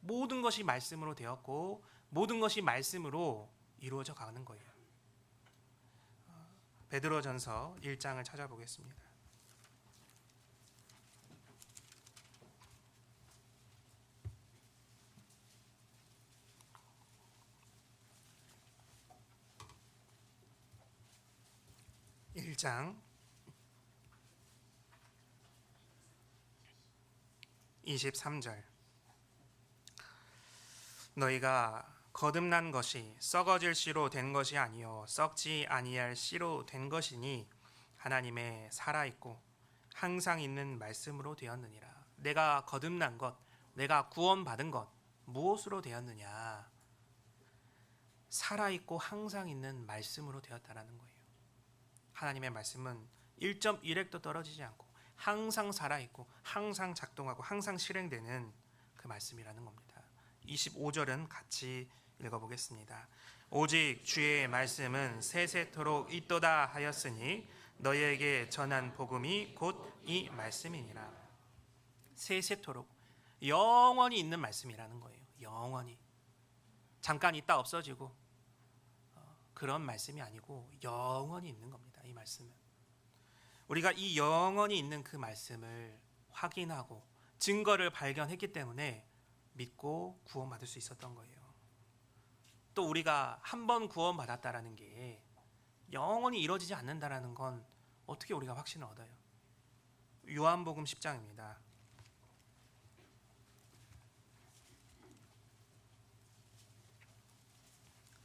모든 것이 말씀으로 되었고 모든 것이 말씀으로 이루어져 가는 거예요. 베드로전서 1장을 찾아보겠습니다. (1장) 23절. 너희가 거듭난 것이 썩어질 씨로 된 것이 아니요 썩지 아니할 씨로 된 것이니 하나님의 살아있고 항상 있는 말씀으로 되었느니라. 내가 거듭난 것, 내가 구원받은 것 무엇으로 되었느냐? 살아있고 항상 있는 말씀으로 되었다라는 거예요. 하나님의 말씀은 1.1핵도 떨어지지 않고 항상 살아있고 항상 작동하고 항상 실행되는 그 말씀이라는 겁니다. 25절은 같이 읽어보겠습니다. 오직 주의 말씀은 세세토록 있도다 하였으니 너희에게 전한 복음이 곧 이 말씀이니라. 세세토록 영원히 있는 말씀이라는 거예요. 영원히. 잠깐 있다 없어지고 그런 말씀이 아니고 영원히 있는 겁니다. 이 말씀은 우리가 이 영원히 있는 그 말씀을 확인하고 증거를 발견했기 때문에 믿고 구원받을 수 있었던 거예요. 또 우리가 한 번 구원받았다라는 게 영원히 이루어지지 않는다라는 건 어떻게 우리가 확신을 얻어요? 요한복음 10장입니다.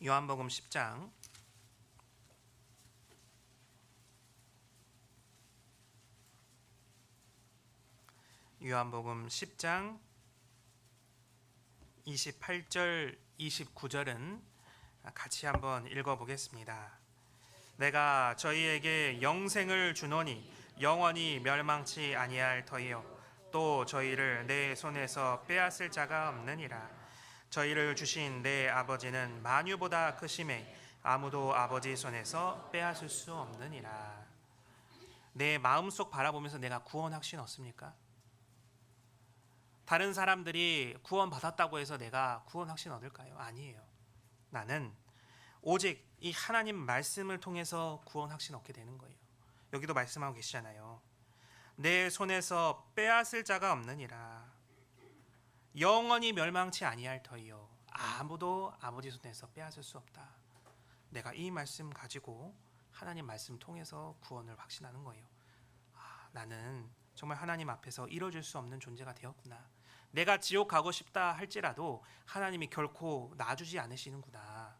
요한복음 10장 요한복음 10장 28절 29절은 같이 한번 읽어보겠습니다. 내가 저희에게 영생을 주노니 영원히 멸망치 아니할 터이요 또 저희를 내 손에서 빼앗을 자가 없느니라. 저희를 주신 내 아버지는 만유보다 크심에 아무도 아버지 손에서 빼앗을 수 없느니라. 내 마음속 바라보면서 내가 구원 확신 없습니까? 다른 사람들이 구원 받았다고 해서 내가 구원 확신 얻을까요? 아니에요. 나는 오직 이 하나님 말씀을 통해서 구원 확신 얻게 되는 거예요. 여기도 말씀하고 계시잖아요. 내 손에서 빼앗을 자가 없느니라. 영원히 멸망치 아니할 터이요 아무도 아버지 손에서 빼앗을 수 없다. 내가 이 말씀 가지고 하나님 말씀 통해서 구원을 확신하는 거예요. 나는 정말 하나님 앞에서 이뤄질 수 없는 존재가 되었구나. 내가 지옥 가고 싶다 할지라도 하나님이 결코 놔주지 않으시는구나.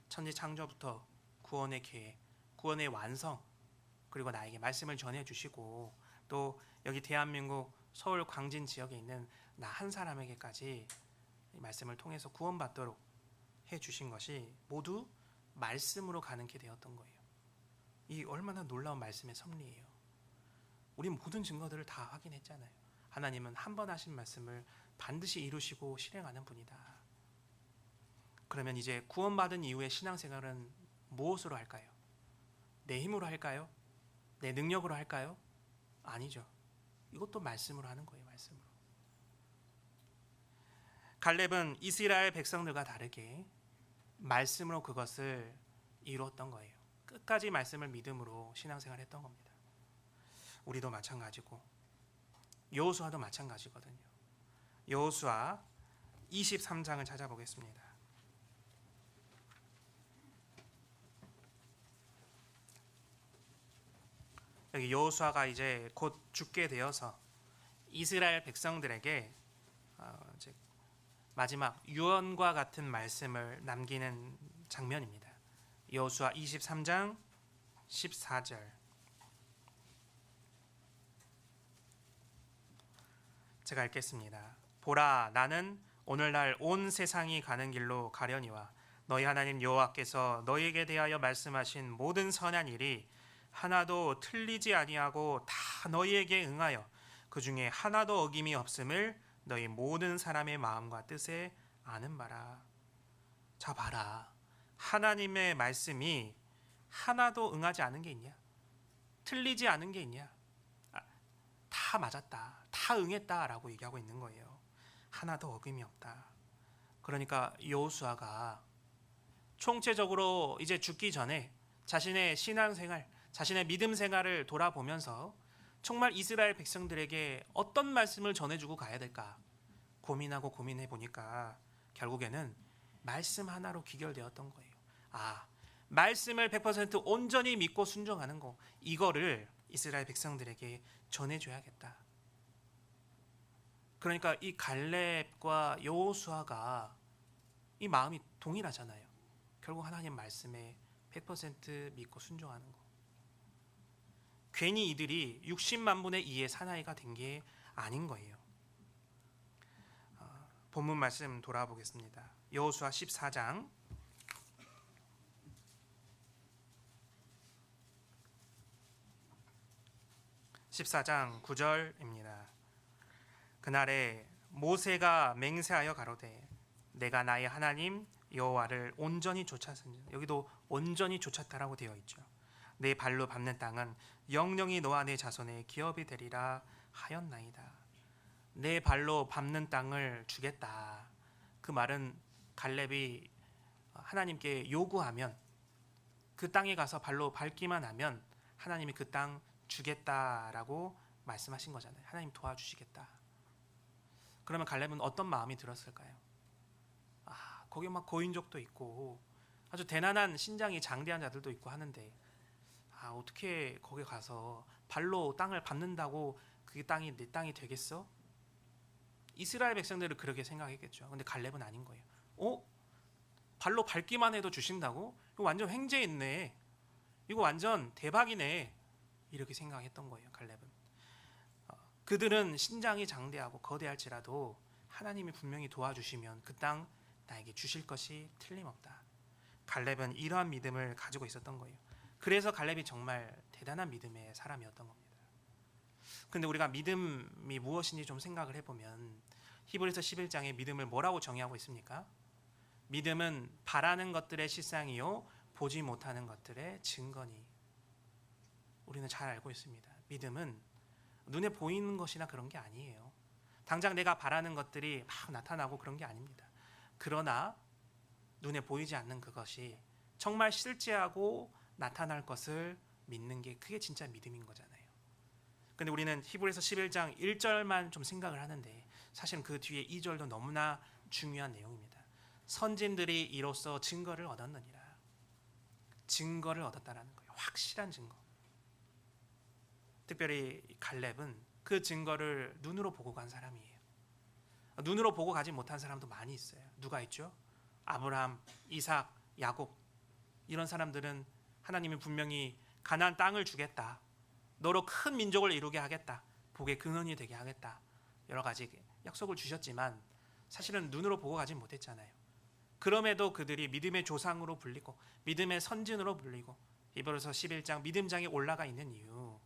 천지창조부터 구원의 계획, 구원의 완성, 그리고 나에게 말씀을 전해주시고 또 여기 대한민국 서울 광진 지역에 있는 나 한 사람에게까지 이 말씀을 통해서 구원받도록 해주신 것이 모두 말씀으로 가능케 되었던 거예요. 이 얼마나 놀라운 말씀의 섭리예요. 우리 모든 증거들을 다 확인했잖아요. 하나님은 한 번 하신 말씀을 반드시 이루시고 실행하는 분이다. 그러면 이제 구원받은 이후의 신앙생활은 무엇으로 할까요? 내 힘으로 할까요? 내 능력으로 할까요? 아니죠. 이것도 말씀으로 하는 거예요. 말씀으로. 갈렙은 이스라엘 백성들과 다르게 말씀으로 그것을 이루었던 거예요. 끝까지 말씀을 믿음으로 신앙생활했던 겁니다. 우리도 마찬가지고 여호수아도 마찬가지거든요. 여호수아 23장을 찾아보겠습니다. 여기 여호수아가 이제 곧 죽게 되어서 이스라엘 백성들에게 이제 마지막 유언과 같은 말씀을 남기는 장면입니다. 여호수아 23장 14절. 제가 읽겠습니다. 보라, 나는 오늘날 온 세상이 가는 길로 가려니와 너희 하나님 여호와께서 너희에게 대하여 말씀하신 모든 선한 일이 하나도 틀리지 아니하고 다 너희에게 응하여 그 중에 하나도 어김이 없음을 너희 모든 사람의 마음과 뜻에 아는 바라. 자 봐라. 하나님의 말씀이 하나도 응하지 않은 게 있냐? 틀리지 않은 게 있냐? 다 맞았다. 다 응했다라고 얘기하고 있는 거예요. 하나도 어김이 없다. 그러니까 여호수아가 총체적으로 이제 죽기 전에 자신의 신앙생활, 자신의 믿음 생활을 돌아보면서 정말 이스라엘 백성들에게 어떤 말씀을 전해주고 가야 될까 고민하고 고민해 보니까 결국에는 말씀 하나로 귀결되었던 거예요. 말씀을 100% 온전히 믿고 순종하는 거, 이거를 이스라엘 백성들에게 전해줘야겠다. 그러니까 이 갈렙과 여호수아가 이 마음이 동일하잖아요. 결국 하나님 말씀에 100% 믿고 순종하는 거. 괜히 이들이 60만 분의 2의 사나이가 된 게 아닌 거예요. 본문 말씀 돌아보겠습니다. 여호수아 14장 9절입니다. 그날에 모세가 맹세하여 가로되 내가 나의 하나님 여호와를 온전히 쫓았으니, 여기도 온전히 쫓았다라고 되어 있죠. 내 발로 밟는 땅은 영영이 너와 내 자손의 기업이 되리라 하였나이다. 내 발로 밟는 땅을 주겠다. 그 말은 갈렙이 하나님께 요구하면 그 땅에 가서 발로 밟기만 하면 하나님이 그 땅 주겠다라고 말씀하신 거잖아요. 하나님 도와주시겠다. 그러면 갈렙은 어떤 마음이 들었을까요? 거기 막 고인족도 있고 아주 대단한 신장이 장대한 자들도 있고 하는데 어떻게 거기 가서 발로 땅을 밟는다고 그 땅이 내 땅이 되겠어? 이스라엘 백성들은 그렇게 생각했겠죠. 근데 갈렙은 아닌 거예요. 발로 밟기만 해도 주신다고? 이거 완전 횡재 있네. 이거 완전 대박이네. 이렇게 생각했던 거예요. 갈렙은. 그들은 신장이 장대하고 거대할지라도 하나님이 분명히 도와주시면 그 땅 나에게 주실 것이 틀림없다. 갈렙은 이러한 믿음을 가지고 있었던 거예요. 그래서 갈렙이 정말 대단한 믿음의 사람이었던 겁니다. 근데 우리가 믿음이 무엇인지 좀 생각을 해보면 히브리서 11장에 믿음을 뭐라고 정의하고 있습니까? 믿음은 바라는 것들의 실상이요 보지 못하는 것들의 증거니. 우리는 잘 알고 있습니다. 믿음은 눈에 보이는 것이나 그런 게 아니에요. 당장 내가 바라는 것들이 막 나타나고 그런 게 아닙니다. 그러나 눈에 보이지 않는 그것이 정말 실제하고 나타날 것을 믿는 게 그게 진짜 믿음인 거잖아요. 근데 우리는 히브리서 11장 1절만 좀 생각을 하는데 사실은 그 뒤에 2절도 너무나 중요한 내용입니다. 선진들이 이로써 증거를 얻었느니라. 증거를 얻었다라는 거예요. 확실한 증거. 특별히 갈렙은 그 증거를 눈으로 보고 간 사람이에요. 눈으로 보고 가지 못한 사람도 많이 있어요. 누가 있죠? 아브라함, 이삭, 야곱. 이런 사람들은 하나님이 분명히 가나안 땅을 주겠다. 너로 큰 민족을 이루게 하겠다. 복의 근원이 되게 하겠다. 여러 가지 약속을 주셨지만 사실은 눈으로 보고 가지 못했잖아요. 그럼에도 그들이 믿음의 조상으로 불리고 믿음의 선진으로 불리고 히브리서 11장 믿음장에 올라가 있는 이유,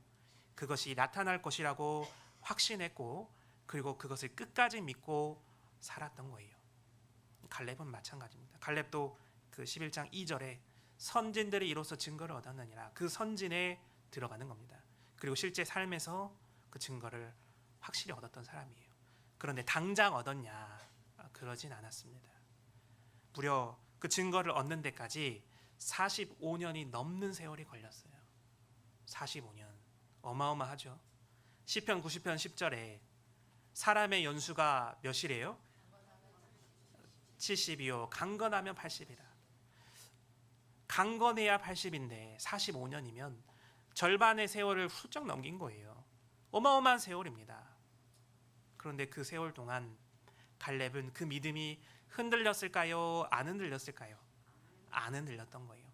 그것이 나타날 것이라고 확신했고 그리고 그것을 끝까지 믿고 살았던 거예요. 갈렙은 마찬가지입니다. 갈렙도 그 11장 2절에 선진들이 이로써 증거를 얻었느니라. 그 선진에 들어가는 겁니다. 그리고 실제 삶에서 그 증거를 확실히 얻었던 사람이에요. 그런데 당장 얻었냐? 그러진 않았습니다. 무려 그 증거를 얻는 데까지 45년이 넘는 세월이 걸렸어요. 45년. 어마어마하죠. 시편 90편 10절에 사람의 연수가 몇이래요? 70이요. 강건하면 80이라. 강건해야 80인데 45년이면 절반의 세월을 훌쩍 넘긴 거예요. 어마어마한 세월입니다. 그런데 그 세월 동안 갈렙은 그 믿음이 흔들렸을까요? 안 흔들렸을까요? 안 흔들렸던 거예요.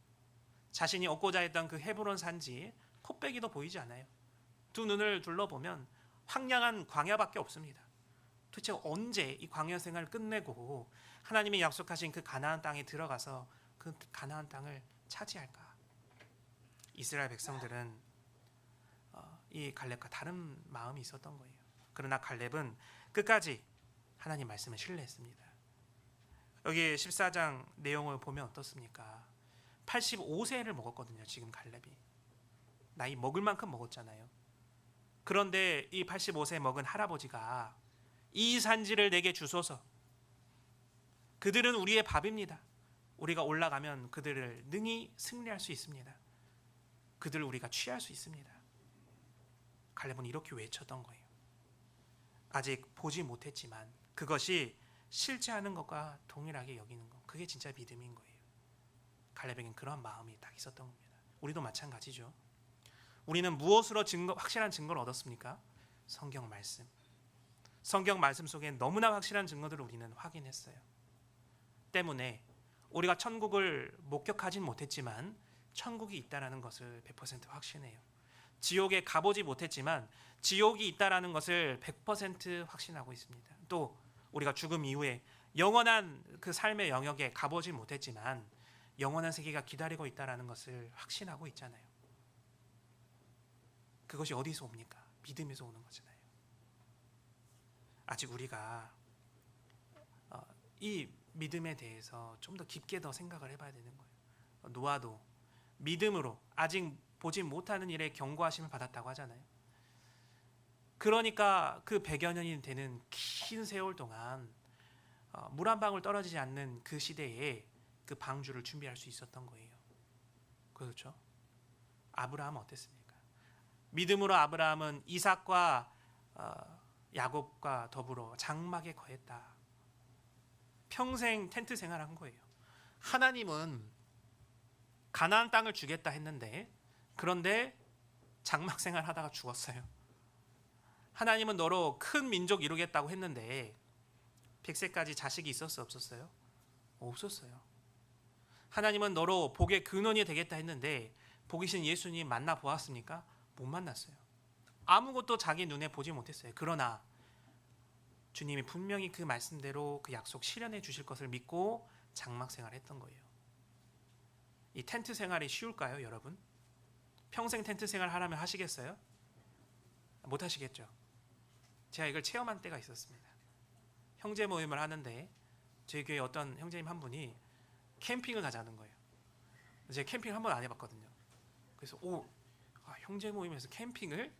자신이 얻고자 했던 그 헤브론 산지 코빼기도 보이지 않아요. 두 눈을 둘러보면 황량한 광야밖에 없습니다. 도대체 언제 이 광야 생활을 끝내고 하나님이 약속하신 그 가나안 땅에 들어가서 그 가나안 땅을 차지할까? 이스라엘 백성들은 이 갈렙과 다른 마음이 있었던 거예요. 그러나 갈렙은 끝까지 하나님 말씀을 신뢰했습니다. 여기 14장 내용을 보면 어떻습니까? 85세를 먹었거든요. 지금 갈렙이 나이 먹을 만큼 먹었잖아요. 그런데 이 85세 먹은 할아버지가 이 산지를 내게 주소서. 그들은 우리의 밥입니다. 우리가 올라가면 그들을 능히 승리할 수 있습니다. 그들을 우리가 취할 수 있습니다. 갈렙은 이렇게 외쳤던 거예요. 아직 보지 못했지만 그것이 실제하는 것과 동일하게 여기는 것, 그게 진짜 믿음인 거예요. 갈렙에겐 그런 마음이 딱 있었던 겁니다. 우리도 마찬가지죠. 우리는 무엇으로 확실한 증거를 얻었습니까? 성경 말씀. 성경 말씀 속에 너무나 확실한 증거들을 우리는 확인했어요. 때문에 우리가 천국을 목격하진 못했지만 천국이 있다라는 것을 100% 확신해요. 지옥에 가보지 못했지만 지옥이 있다라는 것을 100% 확신하고 있습니다. 또 우리가 죽음 이후에 영원한 그 삶의 영역에 가보지 못했지만 영원한 세계가 기다리고 있다라는 것을 확신하고 있잖아요. 그것이 어디서 옵니까? 믿음에서 오는 거잖아요. 아직 우리가 이 믿음에 대해서 좀 더 깊게 더 생각을 해봐야 되는 거예요. 노아도 믿음으로 아직 보지 못하는 일에 경고하심을 받았다고 하잖아요. 그러니까 그 100여 년이 되는 긴 세월 동안 물 한 방울 떨어지지 않는 그 시대에 그 방주를 준비할 수 있었던 거예요. 그렇죠? 아브라함은 어땠습니까? 믿음으로 아브라함은 이삭과 야곱과 더불어 장막에 거했다. 평생 텐트 생활한 거예요. 하나님은 가나안 땅을 주겠다 했는데 그런데 장막 생활하다가 죽었어요. 하나님은 너로 큰 민족 이루겠다고 했는데 100세까지 자식이 있었어요? 없었어요? 없었어요. 하나님은 너로 복의 근원이 되겠다 했는데 복이신 예수님 만나 보았습니까? 못 만났어요. 아무것도 자기 눈에 보지 못했어요. 그러나 주님이 분명히 그 말씀대로 그 약속 실현해 주실 것을 믿고 장막 생활했던 거예요. 이 텐트 생활이 쉬울까요, 여러분? 평생 텐트 생활 하라면 하시겠어요? 못 하시겠죠. 제가 이걸 체험한 때가 있었습니다. 형제 모임을 하는데 저희 교회 어떤 형제님 한 분이 캠핑을 가자는 거예요. 제가 캠핑 한 번 안 해봤거든요. 그래서 형제 모임에서 캠핑을,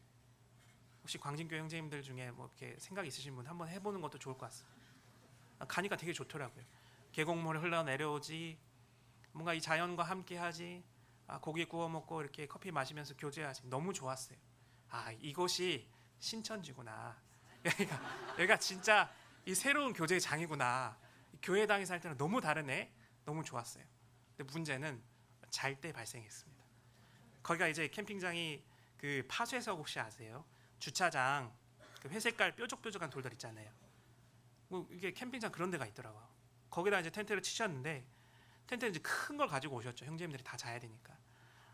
혹시 광진교회 형제님들 중에 뭐 이렇게 생각 있으신 분 한번 해보는 것도 좋을 것 같습니다. 가니까 되게 좋더라고요. 계곡물 흘러내려오지, 뭔가 이 자연과 함께하지, 고기 구워 먹고 이렇게 커피 마시면서 교제하지. 너무 좋았어요. 이곳이 신천지구나. 여기가 진짜 이 새로운 교제의 장이구나. 교회당에서 살 때는 너무 다르네. 너무 좋았어요. 근데 문제는 잘 때 발생했습니다. 거기가 이제 캠핑장이 그 파쇄석, 혹시 아세요? 주차장 그 회색깔 뾰족뾰족한 돌들 있잖아요. 뭐 이게 캠핑장 그런 데가 있더라고요. 거기다 이제 텐트를 치셨는데, 텐트는 이제 큰 걸 가지고 오셨죠. 형제님들이 다 자야 되니까.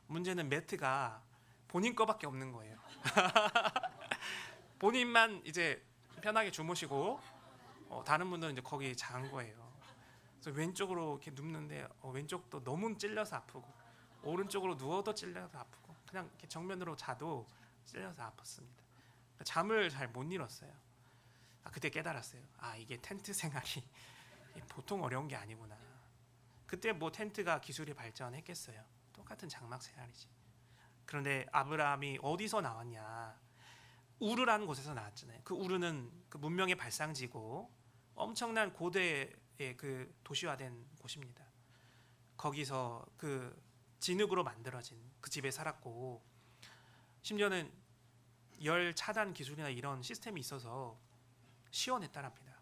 문제는 매트가 본인 거밖에 없는 거예요. 본인만 이제 편하게 주무시고 다른 분들은 이제 거기 잔 거예요. 그래서 왼쪽으로 이렇게 눕는데 왼쪽도 너무 찔려서 아프고, 오른쪽으로 누워도 찔려서 아프고, 그냥 이렇게 정면으로 자도 찔려서 아팠습니다. 잠을 잘 못 이뤘어요. 그때 깨달았어요. 이게 텐트 생활이 보통 어려운 게 아니구나. 그때 뭐 텐트가 기술이 발전했겠어요. 똑같은 장막 생활이지. 그런데 아브라함이 어디서 나왔냐? 우르라는 곳에서 나왔잖아요. 그 우르는 그 문명의 발상지고 엄청난 고대의 그 도시화된 곳입니다. 거기서 그 진흙으로 만들어진 그 집에 살았고, 심지어는 열 차단 기술이나 이런 시스템이 있어서 시원했다랍니다.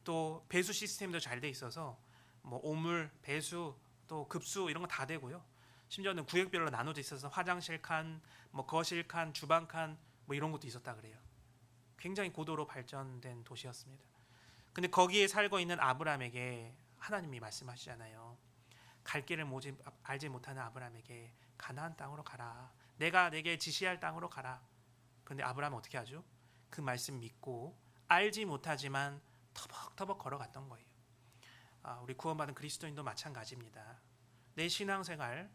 또 배수 시스템도 잘 돼 있어서 뭐 오물, 배수, 또 급수 이런 거 다 되고요. 심지어는 구역별로 나눠져 있어서 화장실 칸, 뭐 거실 칸, 주방 칸, 뭐 이런 것도 있었다 그래요. 굉장히 고도로 발전된 도시였습니다. 근데 거기에 살고 있는 아브라함에게 하나님이 말씀하시잖아요. 갈 길을 알지 못하는 아브라함에게 가나안 땅으로 가라. 내가 내게 지시할 땅으로 가라. 그런데 아브라함은 어떻게 하죠? 그 말씀 믿고 알지 못하지만 터벅터벅 걸어갔던 거예요. 우리 구원받은 그리스도인도 마찬가지입니다. 내 신앙생활,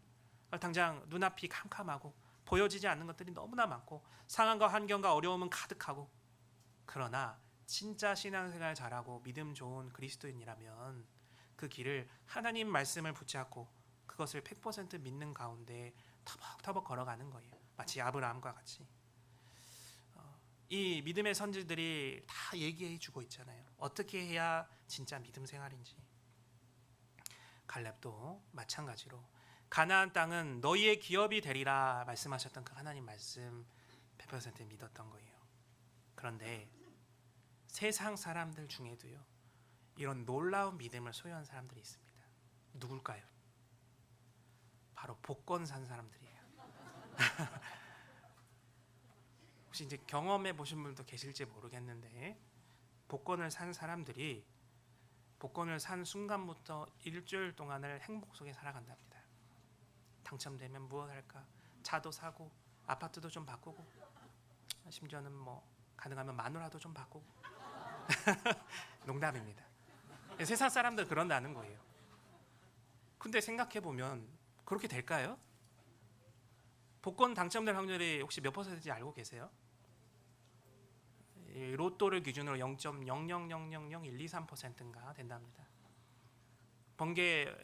당장 눈앞이 캄캄하고 보여지지 않는 것들이 너무나 많고 상황과 환경과 어려움은 가득하고, 그러나 진짜 신앙생활 잘하고 믿음 좋은 그리스도인이라면 그 길을 하나님 말씀을 붙잡고 그것을 100% 믿는 가운데 터벅터벅 걸어가는 거예요. 마치 아브라함과 같이. 이 믿음의 선지들이 다 얘기해 주고 있잖아요. 어떻게 해야 진짜 믿음 생활인지. 갈렙도 마찬가지로 가나안 땅은 너희의 기업이 되리라 말씀하셨던 그 하나님 말씀 100% 믿었던 거예요. 그런데 세상 사람들 중에도요, 이런 놀라운 믿음을 소유한 사람들이 있습니다. 누굴까요? 바로 복권 산 사람들이에요. 혹시 이제 경험해 보신 분도 계실지 모르겠는데, 복권을 산 사람들이 복권을 산 순간부터 일주일 동안을 행복 속에 살아간답니다. 당첨되면 무엇 할까? 차도 사고 아파트도 좀 바꾸고, 심지어는 뭐 가능하면 마누라도 좀 바꾸고. 농담입니다. 세상 사람들 그런다는 거예요. 근데 생각해 보면 그렇게 될까요? 복권 당첨될 확률이 혹시 몇 %인지 알고 계세요? 로또를 기준으로 0.000000123%인가 된답니다. 번개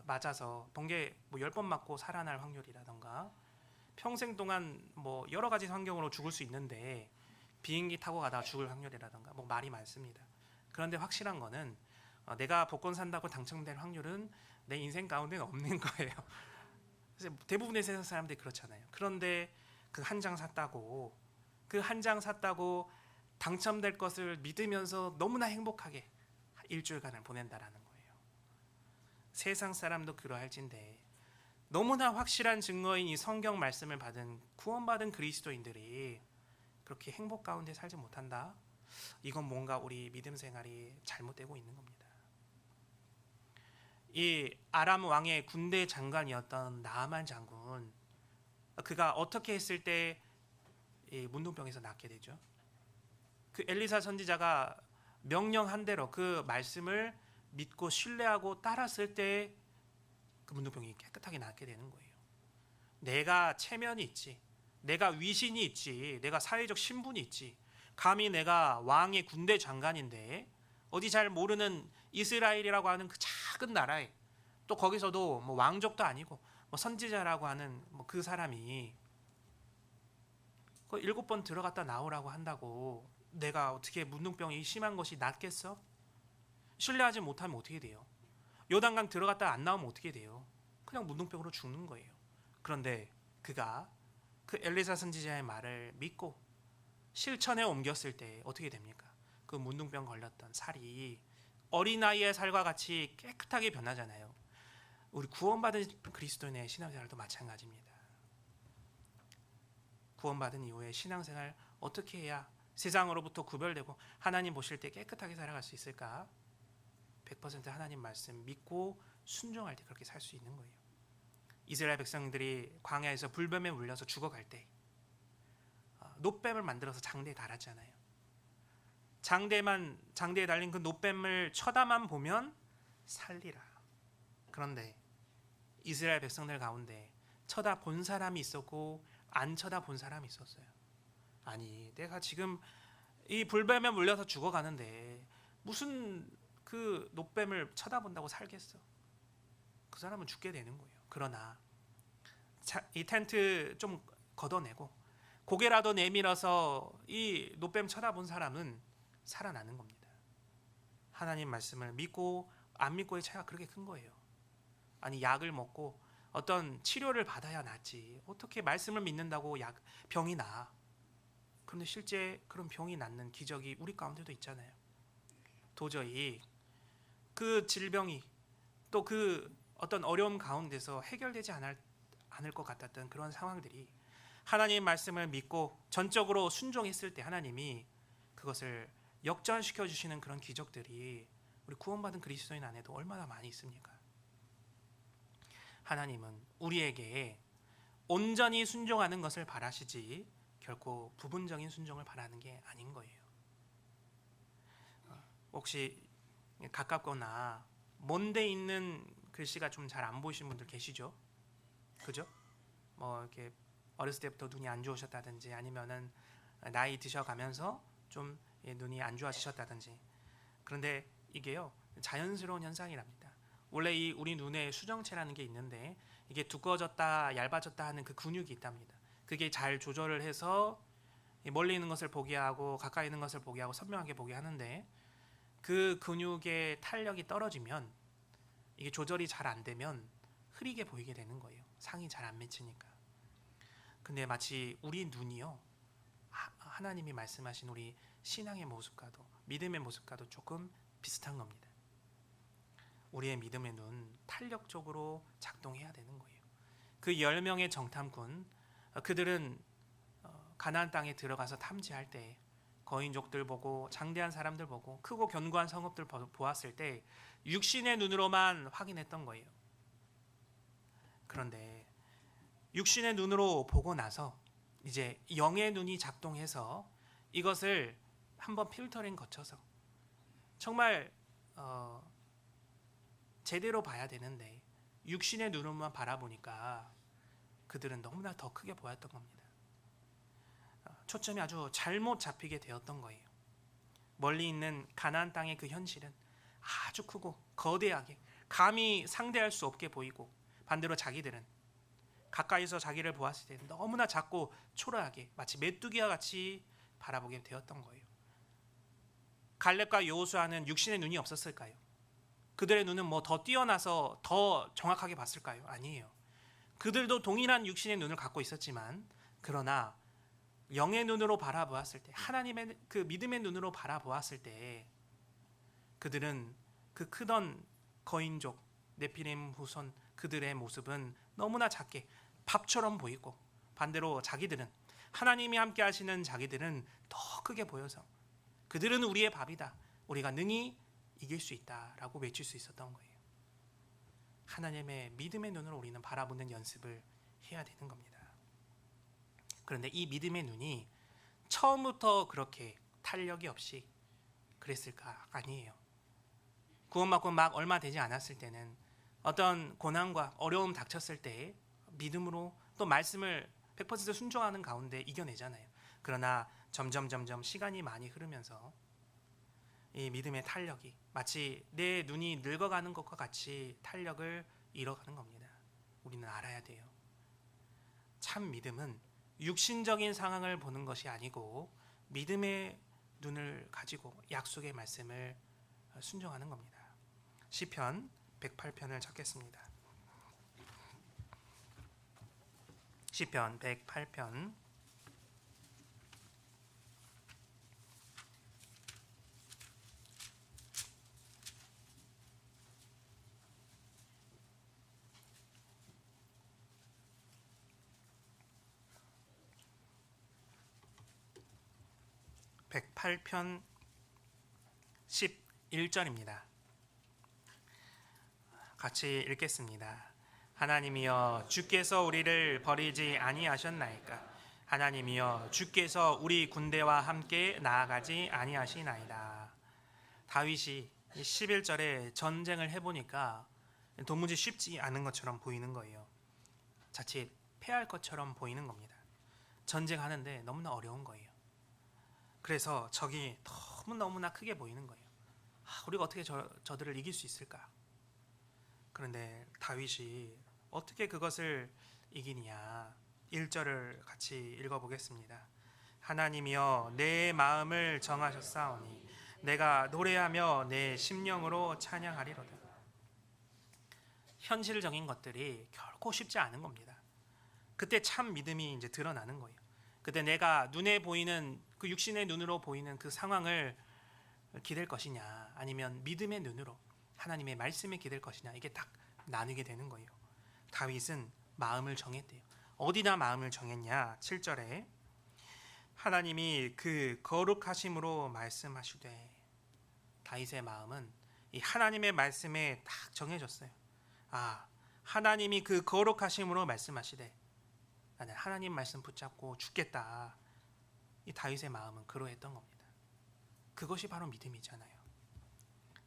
맞아서 번개 뭐 10번 맞고 살아날 확률이라던가, 평생 동안 뭐 여러 가지 환경으로 죽을 수 있는데 비행기 타고 가다가 죽을 확률이라던가, 뭐 말이 많습니다. 그런데 확실한 거는 내가 복권 산다고 당첨될 확률은 내 인생 가운데는 없는 거예요. 그래서 대부분의 세상 사람들이 그렇잖아요. 그런데 그 한 장 샀다고 당첨될 것을 믿으면서 너무나 행복하게 일주일간을 보낸다라는 거예요. 세상 사람도 그러할진데 너무나 확실한 증거인 이 성경 말씀을 받은 구원받은 그리스도인들이 그렇게 행복 가운데 살지 못한다? 이건 뭔가 우리 믿음 생활이 잘못되고 있는 겁니다. 이 아람 왕의 군대 장관이었던 나아만 장군, 그가 어떻게 했을 때 이 문둥병에서 낫게 되죠. 그 엘리사 선지자가 명령한 대로 그 말씀을 믿고 신뢰하고 따랐을 때 그 문둥병이 깨끗하게 낫게 되는 거예요. 내가 체면이 있지, 내가 위신이 있지, 내가 사회적 신분이 있지, 감히 내가 왕의 군대 장관인데 어디 잘 모르는 이스라엘이라고 하는 그 작은 나라에, 또 거기서도 뭐 왕족도 아니고 뭐 선지자라고 하는 뭐 그 사람이 그 7번 들어갔다 나오라고 한다고 내가 어떻게 문둥병이 심한 것이 낫겠어? 신뢰하지 못하면 어떻게 돼요? 요단강 들어갔다 안 나오면 어떻게 돼요? 그냥 문둥병으로 죽는 거예요. 그런데 그가 그 엘리사 선지자의 말을 믿고 실천에 옮겼을 때 어떻게 됩니까? 그 문둥병 걸렸던 살이 어린아이의 살과 같이 깨끗하게 변하잖아요. 우리 구원받은 그리스도인의 신앙생활도 마찬가지입니다. 구원받은 이후에 신앙생활 어떻게 해야 세상으로부터 구별되고 하나님 보실 때 깨끗하게 살아갈 수 있을까? 100% 하나님 말씀 믿고 순종할 때 그렇게 살 수 있는 거예요. 이스라엘 백성들이 광야에서 불뱀에 물려서 죽어갈 때 놋뱀을 만들어서 장대에 달았잖아요. 장대에 달린 그 놋뱀을 쳐다만 보면 살리라. 그런데 이스라엘 백성들 가운데 쳐다본 사람이 있었고 안 쳐다본 사람이 있었어요. 아니, 내가 지금 이 불뱀에 물려서 죽어가는데 무슨 그 놋뱀을 쳐다본다고 살겠어? 그 사람은 죽게 되는 거예요. 그러나 이 텐트 좀 걷어내고 고개라도 내밀어서 이 놋뱀 쳐다본 사람은 살아나는 겁니다. 하나님 말씀을 믿고 안 믿고의 차이가 그렇게 큰 거예요. 아니, 약을 먹고 어떤 치료를 받아야 낫지, 어떻게 말씀을 믿는다고 병이 나? 그런데 실제 그런 병이 낫는 기적이 우리 가운데도 있잖아요. 도저히 그 질병이 또 그 어떤 어려움 가운데서 해결되지 않을 것 같았던 그런 상황들이 하나님의 말씀을 믿고 전적으로 순종했을 때 하나님이 그것을 역전시켜 주시는 그런 기적들이 우리 구원받은 그리스도인 안에도 얼마나 많이 있습니까? 하나님은 우리에게 온전히 순종하는 것을 바라시지 결코 부분적인 순종을 바라는 게 아닌 거예요. 혹시 가깝거나 먼데 있는 글씨가 좀 잘 안 보이시는 분들 계시죠? 그죠? 뭐 이렇게 어렸을 때부터 눈이 안 좋으셨다든지 아니면은 나이 드셔가면서 좀 눈이 안 좋아지셨다든지. 그런데 이게요, 자연스러운 현상이랍니다. 원래 이 우리 눈에 수정체라는 게 있는데 이게 두꺼워졌다 얇아졌다 하는 그 근육이 있답니다. 그게 잘 조절을 해서 멀리 있는 것을 보게 하고 가까이 있는 것을 보게 하고 선명하게 보게 하는데, 그 근육의 탄력이 떨어지면, 이게 조절이 잘 안 되면 흐리게 보이게 되는 거예요. 상이 잘 안 맺히니까. 근데 마치 우리 눈이요, 하나님이 말씀하신 우리 신앙의 모습과도 믿음의 모습과도 조금 비슷한 겁니다. 우리의 믿음의 눈, 탄력적으로 작동해야 되는 거예요. 그 10명의 정탐꾼, 그들은 가나안 땅에 들어가서 탐지할 때 거인족들 보고 장대한 사람들 보고 크고 견고한 성읍들 보았을 때 육신의 눈으로만 확인했던 거예요. 그런데 육신의 눈으로 보고 나서 이제 영의 눈이 작동해서 이것을 한번 필터링 거쳐서 정말 제대로 봐야 되는데 육신의 눈으로만 바라보니까 그들은 너무나 더 크게 보였던 겁니다. 초점이 아주 잘못 잡히게 되었던 거예요. 멀리 있는 가나안 땅의 그 현실은 아주 크고 거대하게 감히 상대할 수 없게 보이고, 반대로 자기들은 가까이서 자기를 보았을 때 너무나 작고 초라하게 마치 메뚜기와 같이 바라보게 되었던 거예요. 갈렙과 여호수아는 육신의 눈이 없었을까요? 그들의 눈은 뭐 더 뛰어나서 더 정확하게 봤을까요? 아니에요. 그들도 동일한 육신의 눈을 갖고 있었지만, 그러나 영의 눈으로 바라보았을 때, 하나님의 그 믿음의 눈으로 바라보았을 때 그들은 그 크던 거인족 네피림 후손 그들의 모습은 너무나 작게 밥처럼 보이고, 반대로 자기들은 하나님이 함께 하시는 자기들은 더 크게 보여서 그들은 우리의 밥이다, 우리가 능히 이길 수 있다라고 외칠 수 있었던 거예요. 하나님의 믿음의 눈으로 우리는 바라보는 연습을 해야 되는 겁니다. 그런데 이 믿음의 눈이 처음부터 그렇게 탄력이 없이 그랬을까? 아니에요. 구원받고 막 얼마 되지 않았을 때는 어떤 고난과 어려움 닥쳤을 때 믿음으로 또 말씀을 100% 순종하는 가운데 이겨내잖아요. 그러나 점점 시간이 많이 흐르면서 이 믿음의 탄력이 마치 내 눈이 늙어가는 것과 같이 탄력을 잃어가는 겁니다. 우리는 알아야 돼요. 참 믿음은 육신적인 상황을 보는 것이 아니고 믿음의 눈을 가지고 약속의 말씀을 순종하는 겁니다. 시편 108편을 찾겠습니다. 시편 108편 108편 11절입니다. 같이 읽겠습니다. 하나님이여 주께서 우리를 버리지 아니하셨나이까. 하나님이여 주께서 우리 군대와 함께 나아가지 아니하시나이다. 다윗이 11절에 전쟁을 해보니까 도무지 쉽지 않은 것처럼 보이는 거예요. 자칫 패할 것처럼 보이는 겁니다. 전쟁하는데 너무나 어려운 거예요. 그래서 적이 너무나 크게 보이는 거예요. 우리가 어떻게 저들을 이길 수 있을까? 그런데 다윗이 어떻게 그것을 이기느냐? 1절을 같이 읽어보겠습니다. 하나님이여 내 마음을 정하셨사오니 내가 노래하며 내 심령으로 찬양하리로다. 현실적인 것들이 결코 쉽지 않은 겁니다. 그때 참 믿음이 이제 드러나는 거예요. 그때 내가 눈에 보이는 그 육신의 눈으로 보이는 그 상황을 기댈 것이냐, 아니면 믿음의 눈으로 하나님의 말씀에 기댈 것이냐, 이게 딱 나누게 되는 거예요. 다윗은 마음을 정했대요. 어디다 마음을 정했냐? 7절에 하나님이 그 거룩하심으로 말씀하시되, 다윗의 마음은 이 하나님의 말씀에 딱 정해졌어요. 하나님이 그 거룩하심으로 말씀하시되 나는 하나님 말씀 붙잡고 죽겠다. 이 다윗의 마음은 그러했던 겁니다. 그것이 바로 믿음이잖아요.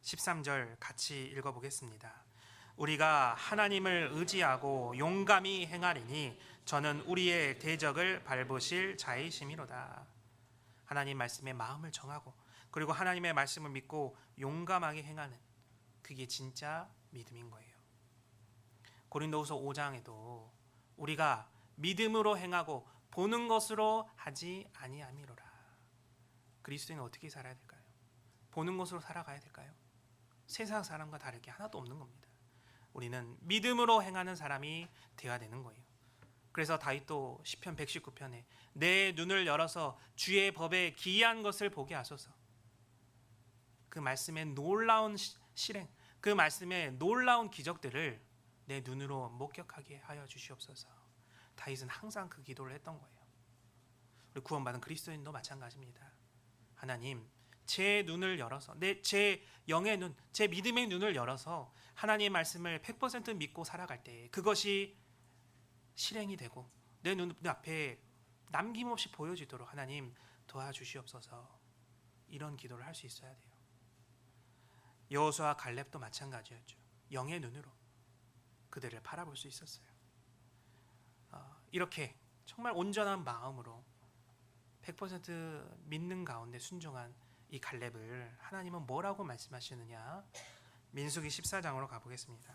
13절 같이 읽어보겠습니다. 우리가 하나님을 의지하고 용감히 행하리니 저는 우리의 대적을 밟으실 자이심이로다. 하나님 말씀에 마음을 정하고 그리고 하나님의 말씀을 믿고 용감하게 행하는, 그게 진짜 믿음인 거예요. 고린도후서 5장에도 우리가 믿음으로 행하고 보는 것으로 하지 아니함이로라. 그리스도인은 어떻게 살아야 될까요? 보는 것으로 살아가야 될까요? 세상 사람과 다를 게 하나도 없는 겁니다. 우리는 믿음으로 행하는 사람이 되어야 되는 거예요. 그래서 다윗도 시편 119편에 내 눈을 열어서 주의 법에 기이한 것을 보게 하소서. 그 말씀의 놀라운 실행, 그 말씀의 놀라운 기적들을 내 눈으로 목격하게 하여 주시옵소서. 다윗은 항상 그 기도를 했던 거예요. 우리 구원받은 그리스도인도 마찬가지입니다. 하나님, 제 눈을 열어서, 제 영의 눈, 제 믿음의 눈을 열어서 하나님의 말씀을 100% 믿고 살아갈 때 그것이 실행이 되고 내 눈앞에 남김없이 보여지도록 하나님 도와주시옵소서. 이런 기도를 할 수 있어야 돼요. 여호수아와 갈렙도 마찬가지였죠. 영의 눈으로 그들을 바라볼 수 있었어요. 이렇게 정말 온전한 마음으로 100% 믿는 가운데 순종한 이 갈렙을 하나님은 뭐라고 말씀하시느냐? 민수기 14장으로 가보겠습니다.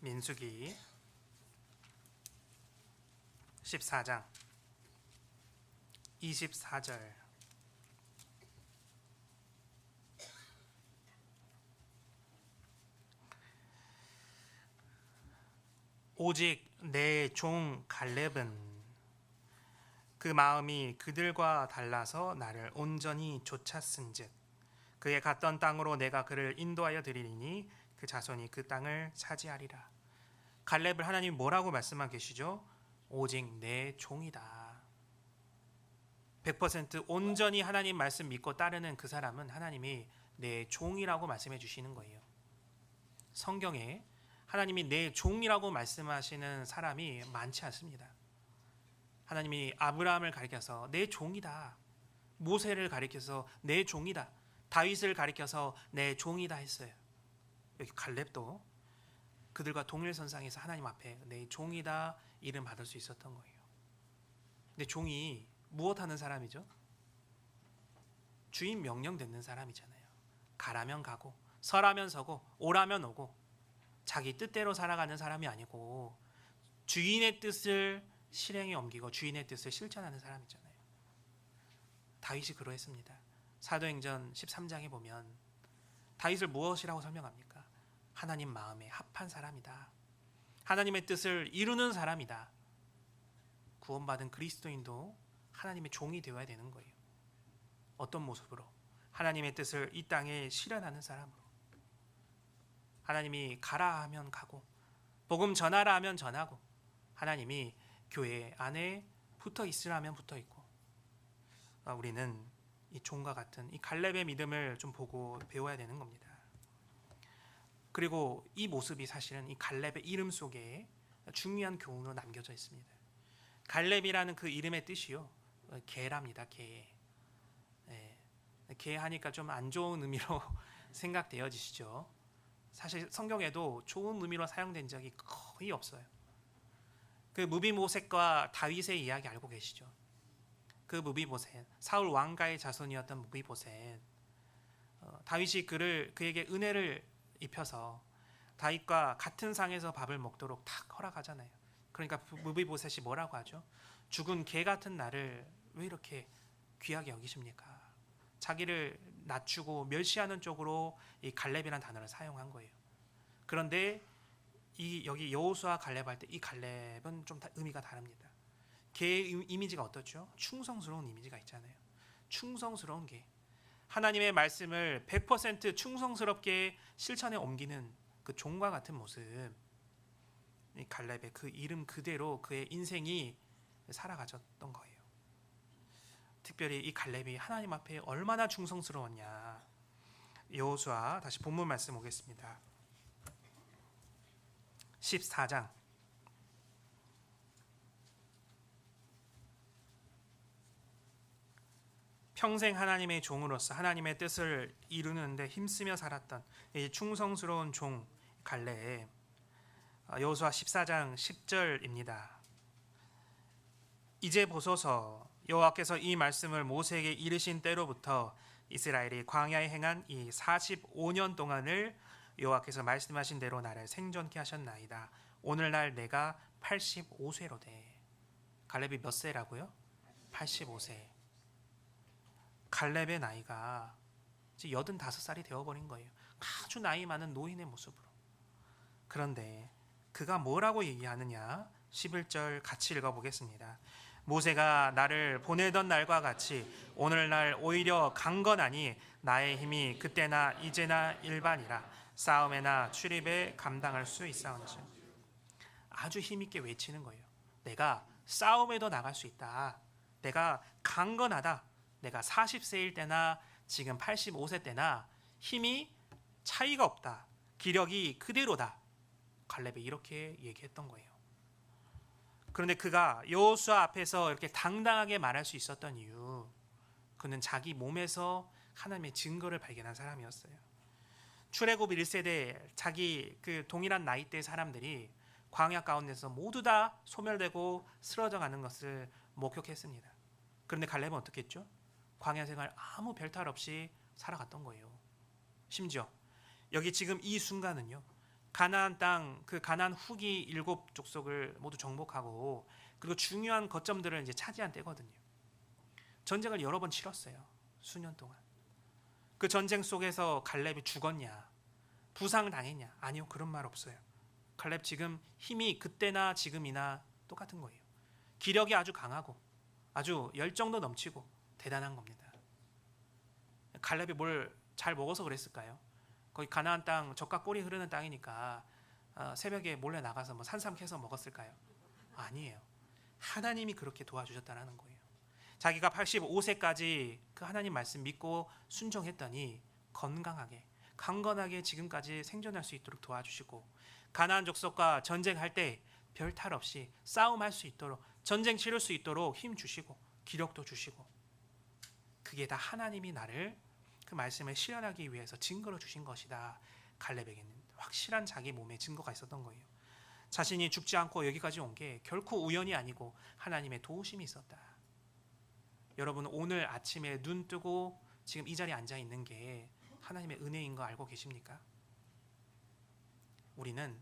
민수기 14장 24절 오직 내 종 갈렙은 그 마음이 그들과 달라서 나를 온전히 쫓았은즉 그의 갔던 땅으로 내가 그를 인도하여 드리리니 그 자손이 그 땅을 차지하리라. 갈렙을 하나님이 뭐라고 말씀하고 계시죠? 오직 내 종이다. 100% 온전히 하나님 말씀 믿고 따르는 그 사람은 하나님이 내 종이라고 말씀해 주시는 거예요. 성경에 하나님이 내 종이라고 말씀하시는 사람이 많지 않습니다. 하나님이 아브라함을 가리켜서 내 종이다, 모세를 가리켜서 내 종이다, 다윗을 가리켜서 내 종이다 했어요. 여기 갈렙도 그들과 동일선상에서 하나님 앞에 내 종이다 이름 받을 수 있었던 거예요. 근데 종이 무엇하는 사람이죠? 주인 명령 듣는 사람이잖아요. 가라면 가고 서라면 서고 오라면 오고 자기 뜻대로 살아가는 사람이 아니고 주인의 뜻을 실행에 옮기고 주인의 뜻을 실천하는 사람이잖아요. 다윗이 그러했습니다. 사도행전 13장에 보면 다윗을 무엇이라고 설명합니까? 하나님 마음에 합한 사람이다. 하나님의 뜻을 이루는 사람이다. 구원받은 그리스도인도 하나님의 종이 되어야 되는 거예요. 어떤 모습으로? 하나님의 뜻을 이 땅에 실현하는 사람으로. 하나님이 가라 하면 가고 복음 전하라 하면 전하고 하나님이 교회 안에 붙어 있으라면 붙어 있고 우리는 이 종과 같은 이 갈렙의 믿음을 좀 보고 배워야 되는 겁니다. 그리고 이 모습이 사실은 이 갈렙의 이름 속에 중요한 교훈으로 남겨져 있습니다. 갈렙이라는 그 이름의 뜻이요, 개랍니다. 개. 개 하니까 좀 안 좋은 의미로 생각되어지시죠. 사실 성경에도 좋은 의미로 사용된 적이 거의 없어요. 그 무비보셋과 다윗의 이야기 알고 계시죠? 그 무비보셋, 사울 왕가의 자손이었던 무비보셋, 다윗이 그에게 은혜를 입혀서 다윗과 같은 상에서 밥을 먹도록 탁 허락하잖아요. 그러니까 무비보셋이 뭐라고 하죠? 죽은 개 같은 나를 왜 이렇게 귀하게 여기십니까? 자기를 낮추고 멸시하는 쪽으로 이 갈렙이라는 단어를 사용한 거예요. 그런데 여기 여호수아 갈렙 할 때 이 갈렙은 좀 의미가 다릅니다. 개의 이미지가 어떻죠? 충성스러운 이미지가 있잖아요. 충성스러운 개. 하나님의 말씀을 100% 충성스럽게 실천에 옮기는 그 종과 같은 모습. 이 갈렙의 그 이름 그대로 그의 인생이 살아가졌던 거예요. 특별히 이 갈렙이 하나님 앞에 얼마나 충성스러웠냐. 여호수아 다시 본문 말씀 오겠습니다. 14장 평생 하나님의 종으로서 하나님의 뜻을 이루는데 힘쓰며 살았던 이 충성스러운 종 갈렙. 여호수아 14장 10절입니다. 이제 보소서 여호와께서 이 말씀을 모세에게 이르신 때로부터 이스라엘이 광야에 행한 이 45년 동안을 여호와께서 말씀하신 대로 나를 생존케 하셨나이다. 오늘날 내가 85세로 돼. 갈렙이 몇 세라고요? 85세. 갈렙의 나이가 이제 85살이 되어버린 거예요. 아주 나이 많은 노인의 모습으로. 그런데 그가 뭐라고 얘기하느냐? 11절 같이 읽어보겠습니다. 모세가 나를 보내던 날과 같이 오늘날 오히려 강건하니 나의 힘이 그때나 이제나 일반이라 싸움에나 출입에 감당할 수 있사온즉. 아주 힘있게 외치는 거예요. 내가 싸움에도 나갈 수 있다. 내가 강건하다. 내가 40세일 때나 지금 85세 때나 힘이 차이가 없다. 기력이 그대로다. 갈렙이 이렇게 얘기했던 거예요. 그런데 그가 여호수아 앞에서 이렇게 당당하게 말할 수 있었던 이유, 그는 자기 몸에서 하나님의 증거를 발견한 사람이었어요. 출애굽 1세대 자기 그 동일한 나이대 사람들이 광야 가운데서 모두 다 소멸되고 쓰러져 가는 것을 목격했습니다. 그런데 갈렙은 어떻게 했죠? 광야 생활 아무 별탈 없이 살아갔던 거예요. 심지어 여기 지금 이 순간은요, 가나안 땅, 그 가나안 후기 7 족속을 모두 정복하고 그리고 중요한 거점들을 이제 차지한 때거든요. 전쟁을 여러 번 치렀어요. 수년 동안. 그 전쟁 속에서 갈렙이 죽었냐, 부상을 당했냐? 아니요, 그런 말 없어요. 갈렙 지금 힘이 그때나 지금이나 똑같은 거예요. 기력이 아주 강하고 아주 열정도 넘치고 대단한 겁니다. 갈렙이 뭘 잘 먹어서 그랬을까요? 거기 가나안 땅 젖과 꿀이 흐르는 땅이니까 새벽에 몰래 나가서 뭐 산삼 캐서 먹었을까요? 아니에요. 하나님이 그렇게 도와주셨다는 거예요. 자기가 85세까지 그 하나님 말씀 믿고 순종했더니 건강하게 강건하게 지금까지 생존할 수 있도록 도와주시고, 가나안 족속과 전쟁할 때 별 탈 없이 싸움할 수 있도록, 전쟁 치를 수 있도록 힘 주시고 기력도 주시고, 그게 다 하나님이 나를 그 말씀을 실현하기 위해서 증거로 주신 것이다. 갈렙에게는 확실한 자기 몸의 증거가 있었던 거예요. 자신이 죽지 않고 여기까지 온 게 결코 우연이 아니고 하나님의 도우심이 있었다. 여러분, 오늘 아침에 눈 뜨고 지금 이 자리에 앉아 있는 게 하나님의 은혜인 거 알고 계십니까? 우리는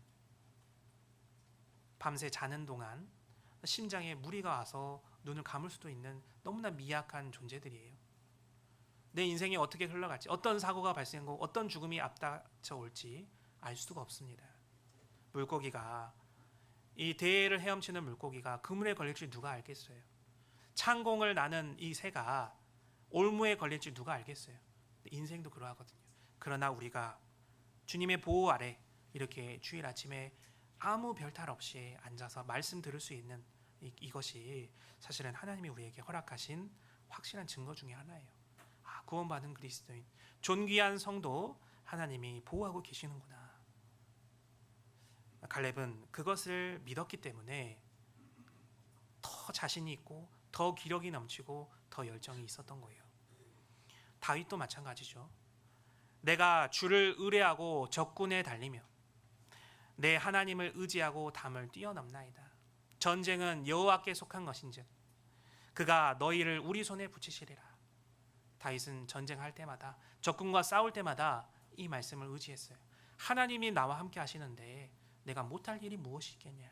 밤새 자는 동안 심장에 무리가 와서 눈을 감을 수도 있는 너무나 미약한 존재들이에요. 내 인생이 어떻게 흘러갈지, 어떤 사고가 발생하고 어떤 죽음이 앞닥쳐 올지 알 수가 없습니다. 물고기가, 이 대해를 헤엄치는 물고기가 그물에 걸릴지 누가 알겠어요? 창공을 나는 이 새가 올무에 걸릴지 누가 알겠어요? 인생도 그러하거든요. 그러나 우리가 주님의 보호 아래 이렇게 주일 아침에 아무 별탈 없이 앉아서 말씀 들을 수 있는 이것이 사실은 하나님이 우리에게 허락하신 확실한 증거 중에 하나예요. 구원받은 그리스도인, 존귀한 성도 하나님이 보호하고 계시는구나. 갈렙은 그것을 믿었기 때문에 더 자신이 있고 더 기력이 넘치고 더 열정이 있었던 거예요. 다윗도 마찬가지죠. 내가 주를 의뢰하고 적군에 달리며 내 하나님을 의지하고 담을 뛰어넘나이다. 전쟁은 여호와께 속한 것인즉 그가 너희를 우리 손에 붙이시리라. 다윗은 전쟁할 때마다, 적군과 싸울 때마다 이 말씀을 의지했어요. 하나님이 나와 함께 하시는데 내가 못할 일이 무엇이 있겠냐.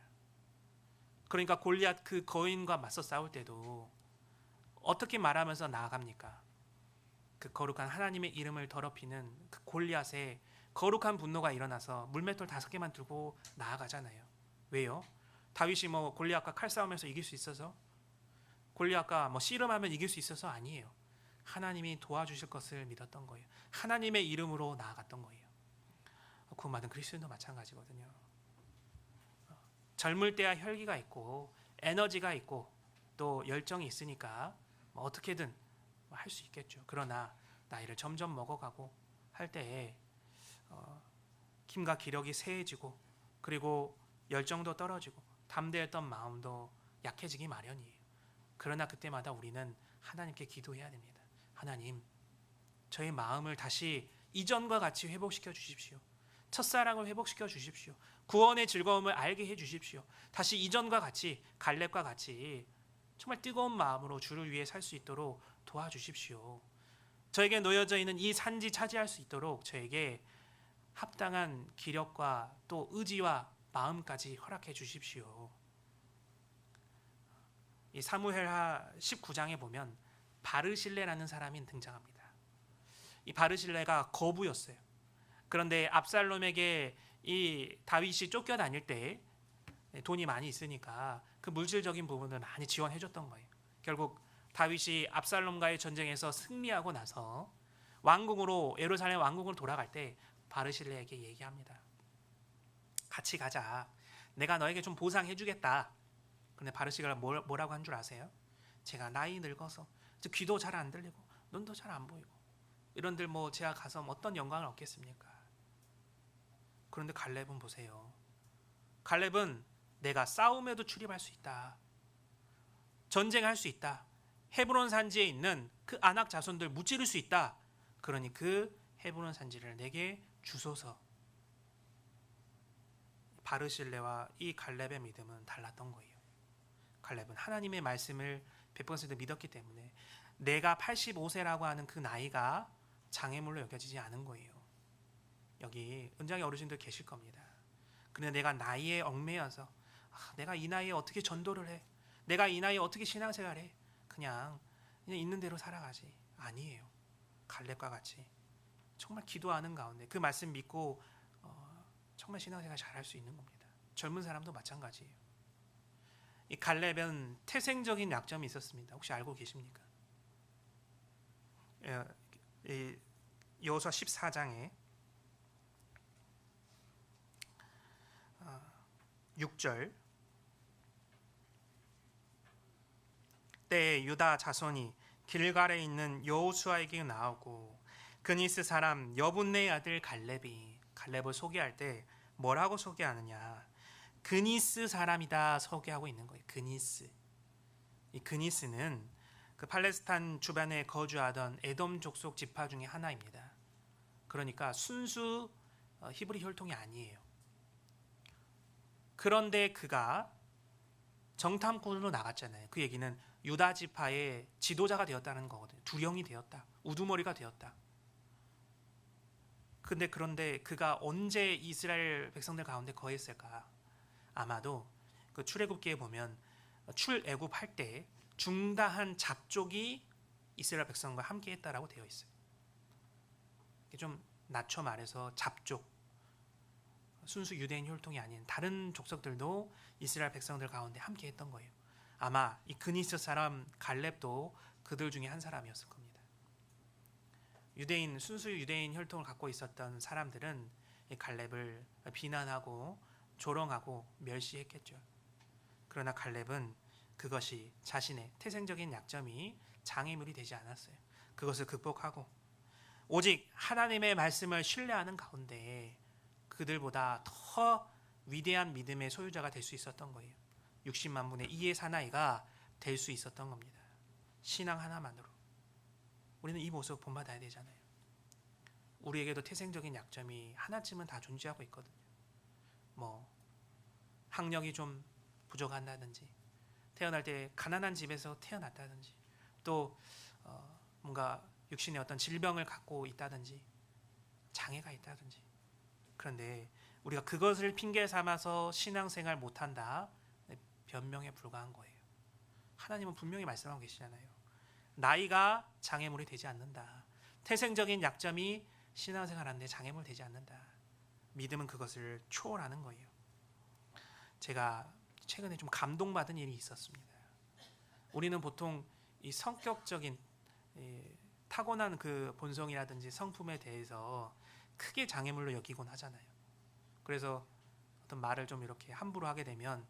그러니까 골리앗 그 거인과 맞서 싸울 때도 어떻게 말하면서 나아갑니까? 그 거룩한 하나님의 이름을 더럽히는 그 골리앗의 거룩한 분노가 일어나서 물맷돌 5개만 들고 나아가잖아요. 왜요? 다윗이 골리앗과 칼싸움에서 이길 수 있어서, 골리앗과 씨름하면 이길 수 있어서 아니에요. 하나님이 도와주실 것을 믿었던 거예요. 하나님의 이름으로 나아갔던 거예요. 구원받은 그리스도인도 마찬가지거든요. 젊을 때야 혈기가 있고 에너지가 있고 또 열정이 있으니까 어떻게든 할 수 있겠죠. 그러나 나이를 점점 먹어가고 할 때에 힘과 기력이 쇠해지고, 그리고 열정도 떨어지고 담대했던 마음도 약해지기 마련이에요. 그러나 그때마다 우리는 하나님께 기도해야 됩니다. 하나님, 저의 마음을 다시 이전과 같이 회복시켜 주십시오. 첫사랑을 회복시켜 주십시오. 구원의 즐거움을 알게 해 주십시오. 다시 이전과 같이, 갈렙과 같이 정말 뜨거운 마음으로 주를 위해 살 수 있도록 도와주십시오. 저에게 놓여져 있는 이 산지 차지할 수 있도록 저에게 합당한 기력과 또 의지와 마음까지 허락해 주십시오. 이 사무엘하 19장에 보면 바르실레라는 사람이 등장합니다. 이 바르실레가 거부였어요. 그런데 압살롬에게 이 다윗이 쫓겨다닐 때 돈이 많이 있으니까 그 물질적인 부분을 많이 지원해 줬던 거예요. 결국 다윗이 압살롬과의 전쟁에서 승리하고 나서 왕궁으로, 예루살렘 왕궁으로 돌아갈 때 바르실레에게 얘기합니다. 같이 가자. 내가 너에게 좀 보상해 주겠다. 근데 바르실레가 뭐라고 한 줄 아세요? 제가 나이 늙어서 귀도 잘 안 들리고 눈도 잘 안 보이고 이런들 제가 가서 어떤 영광을 얻겠습니까? 그런데 갈렙은 보세요. 갈렙은 내가 싸움에도 출입할 수 있다. 전쟁할 수 있다. 헤브론 산지에 있는 그 아낙 자손들 무찌를 수 있다. 그러니 그 헤브론 산지를 내게 주소서. 바르실레와 이 갈렙의 믿음은 달랐던 거예요. 갈렙은 하나님의 말씀을 100% 믿었기 때문에 내가 85세라고 하는 그 나이가 장애물로 여겨지지 않은 거예요. 여기 은장의 어르신들 계실 겁니다. 그런데 내가 나이에 얽매여서 내가 이 나이에 어떻게 전도를 해? 내가 이 나이에 어떻게 신앙생활을 해? 그냥 있는 대로 살아가지. 아니에요. 갈렙과 같이 정말 기도하는 가운데 그 말씀 믿고 정말 신앙생활 잘할 수 있는 겁니다. 젊은 사람도 마찬가지예요. 이 갈렙은 태생적인 약점이 있었습니다. 혹시 알고 계십니까? 여호수아 14장에 6절, 때에 유다 자손이 길갈에 있는 여호수아에게 나오고 그니스 사람 여분네의 아들 갈렙이 갈렙을 소개할 때 뭐라고 소개하느냐? 그니스 사람이다 소개하고 있는 거예요. 그니스. 이 그니스는 그 팔레스타인 주변에 거주하던 에돔 족속 지파 중에 하나입니다. 그러니까 순수 히브리 혈통이 아니에요. 그런데 그가 정탐꾼으로 나갔잖아요. 그 얘기는 유다 지파의 지도자가 되었다는 거거든요. 두령이 되었다. 우두머리가 되었다. 그런데 그가 언제 이스라엘 백성들 가운데 거했을까? 아마도 그 출애굽기에 보면 출애굽할 때 중다한 잡족이 이스라엘 백성과 함께 했다라고 되어 있어요. 좀 낮춰 말해서 잡족, 순수 유대인 혈통이 아닌 다른 족속들도 이스라엘 백성들 가운데 함께 했던 거예요. 아마 이 그니스 사람 갈렙도 그들 중에 한 사람이었을 겁니다. 순수 유대인 혈통을 갖고 있었던 사람들은 이 갈렙을 비난하고 조롱하고 멸시했겠죠. 그러나 갈렙은 그것이 자신의 태생적인 약점이 장애물이 되지 않았어요. 그것을 극복하고 오직 하나님의 말씀을 신뢰하는 가운데 그들보다 더 위대한 믿음의 소유자가 될 수 있었던 거예요. 60만 분의 2의 사나이가 될 수 있었던 겁니다. 신앙 하나만으로. 우리는 이 모습 본받아야 되잖아요. 우리에게도 태생적인 약점이 하나쯤은 다 존재하고 있거든요. 학력이 좀 부족한다든지, 태어날 때 가난한 집에서 태어났다든지, 또 뭔가 육신의 어떤 질병을 갖고 있다든지, 장애가 있다든지. 그런데 우리가 그것을 핑계 삼아서 신앙생활 못한다, 변명에 불과한 거예요. 하나님은 분명히 말씀하고 계시잖아요. 나이가 장애물이 되지 않는다. 태생적인 약점이 신앙생활하는데 장애물 되지 않는다. 믿음은 그것을 초월하는 거예요. 제가 최근에 좀 감동받은 일이 있었습니다. 우리는 보통 이 성격적인 타고난 그 본성이라든지 성품에 대해서 크게 장애물로 여기곤 하잖아요. 그래서 어떤 말을 좀 이렇게 함부로 하게 되면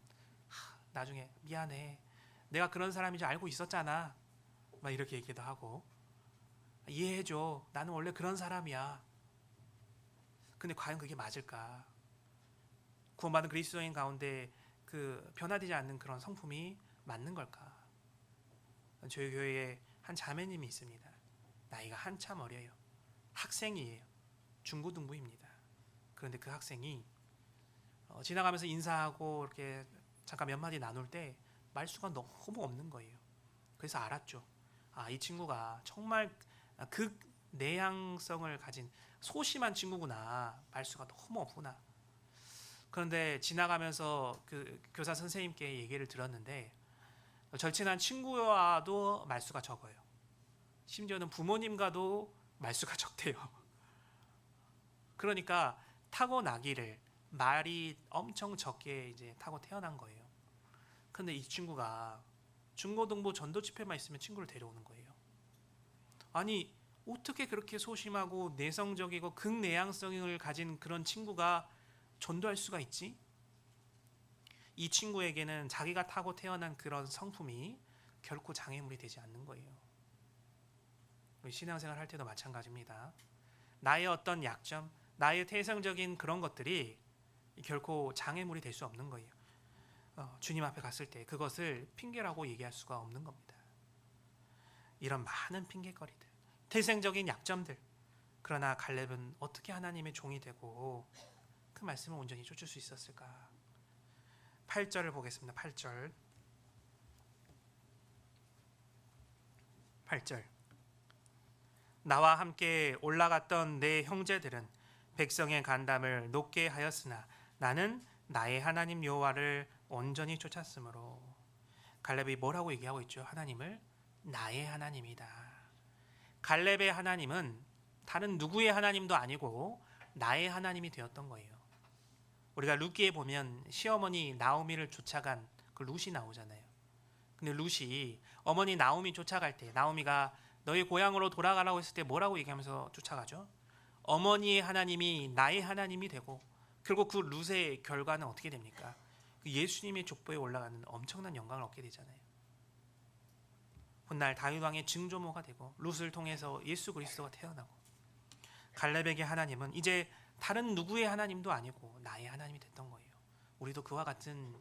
나중에 미안해. 내가 그런 사람인 줄 알고 있었잖아. 막 이렇게 얘기도 하고, 이해해줘. 나는 원래 그런 사람이야. 근데 과연 그게 맞을까? 구원받은 그리스도인 가운데 그 변화되지 않는 그런 성품이 맞는 걸까? 저희 교회에 한 자매님이 있습니다. 나이가 한참 어려요. 학생이에요. 중고등부입니다. 그런데 그 학생이 지나가면서 인사하고 이렇게 잠깐 몇 마디 나눌 때 말수가 너무 없는 거예요. 그래서 알았죠. 이 친구가 정말 극내향성을 가진 소심한 친구구나. 말수가 너무 없구나. 그런데 지나가면서 그 교사 선생님께 얘기를 들었는데 절친한 친구와도 말수가 적어요. 심지어는 부모님과도 말수가 적대요. 그러니까 타고나기를 말이 엄청 적게 이제 타고 태어난 거예요. 그런데 이 친구가 중고등부 전도 집회만 있으면 친구를 데려오는 거예요. 아니 어떻게 그렇게 소심하고 내성적이고 극내향성을 가진 그런 친구가 전도할 수가 있지? 이 친구에게는 자기가 타고 태어난 그런 성품이 결코 장애물이 되지 않는 거예요. 우리 신앙생활 할 때도 마찬가지입니다. 나의 어떤 약점, 나의 태생적인 그런 것들이 결코 장애물이 될 수 없는 거예요. 주님 앞에 갔을 때 그것을 핑계라고 얘기할 수가 없는 겁니다. 이런 많은 핑계거리들, 태생적인 약점들. 그러나 갈렙은 어떻게 하나님의 종이 되고 그 말씀을 온전히 쫓을 수 있었을까? 8절을 보겠습니다. 8절. 나와 함께 올라갔던 내 형제들은 백성의 간담을 높게 하였으나 나는 나의 하나님 여호와를 온전히 쫓았으므로. 갈렙이 뭐라고 얘기하고 있죠? 하나님을 나의 하나님이다. 갈렙의 하나님은 다른 누구의 하나님도 아니고 나의 하나님이 되었던 거예요. 우리가 룻기에 보면 시어머니 나오미를 쫓아간 그 룻이 나오잖아요. 근데 룻이 어머니 나오미 쫓아갈 때 나오미가 너희 고향으로 돌아가라고 했을 때 뭐라고 얘기하면서 쫓아가죠? 어머니의 하나님이 나의 하나님이 되고 결국 그 룻의 결과는 어떻게 됩니까? 예수님의 족보에 올라가는 엄청난 영광을 얻게 되잖아요. 훗날 다윗 왕의 증조모가 되고 룻을 통해서 예수 그리스도가 태어나고 갈렙에게 하나님은 이제 다른 누구의 하나님도 아니고 나의 하나님이 됐던 거예요. 우리도 그와 같은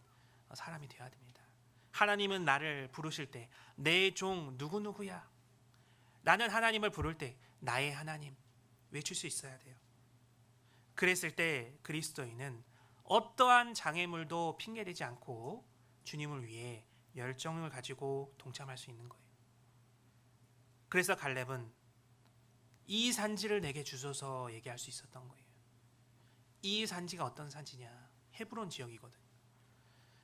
사람이 되어야 됩니다. 하나님은 나를 부르실 때 내 종 누구누구야, 나는 하나님을 부를 때 나의 하나님 외칠 수 있어야 돼요. 그랬을 때 그리스도인은 어떠한 장애물도 핑계대지 않고 주님을 위해 열정을 가지고 동참할 수 있는 거예요. 그래서 갈렙은 이 산지를 내게 주소서 얘기할 수 있었던 거예요. 이 산지가 어떤 산지냐? 헤브론 지역이거든요.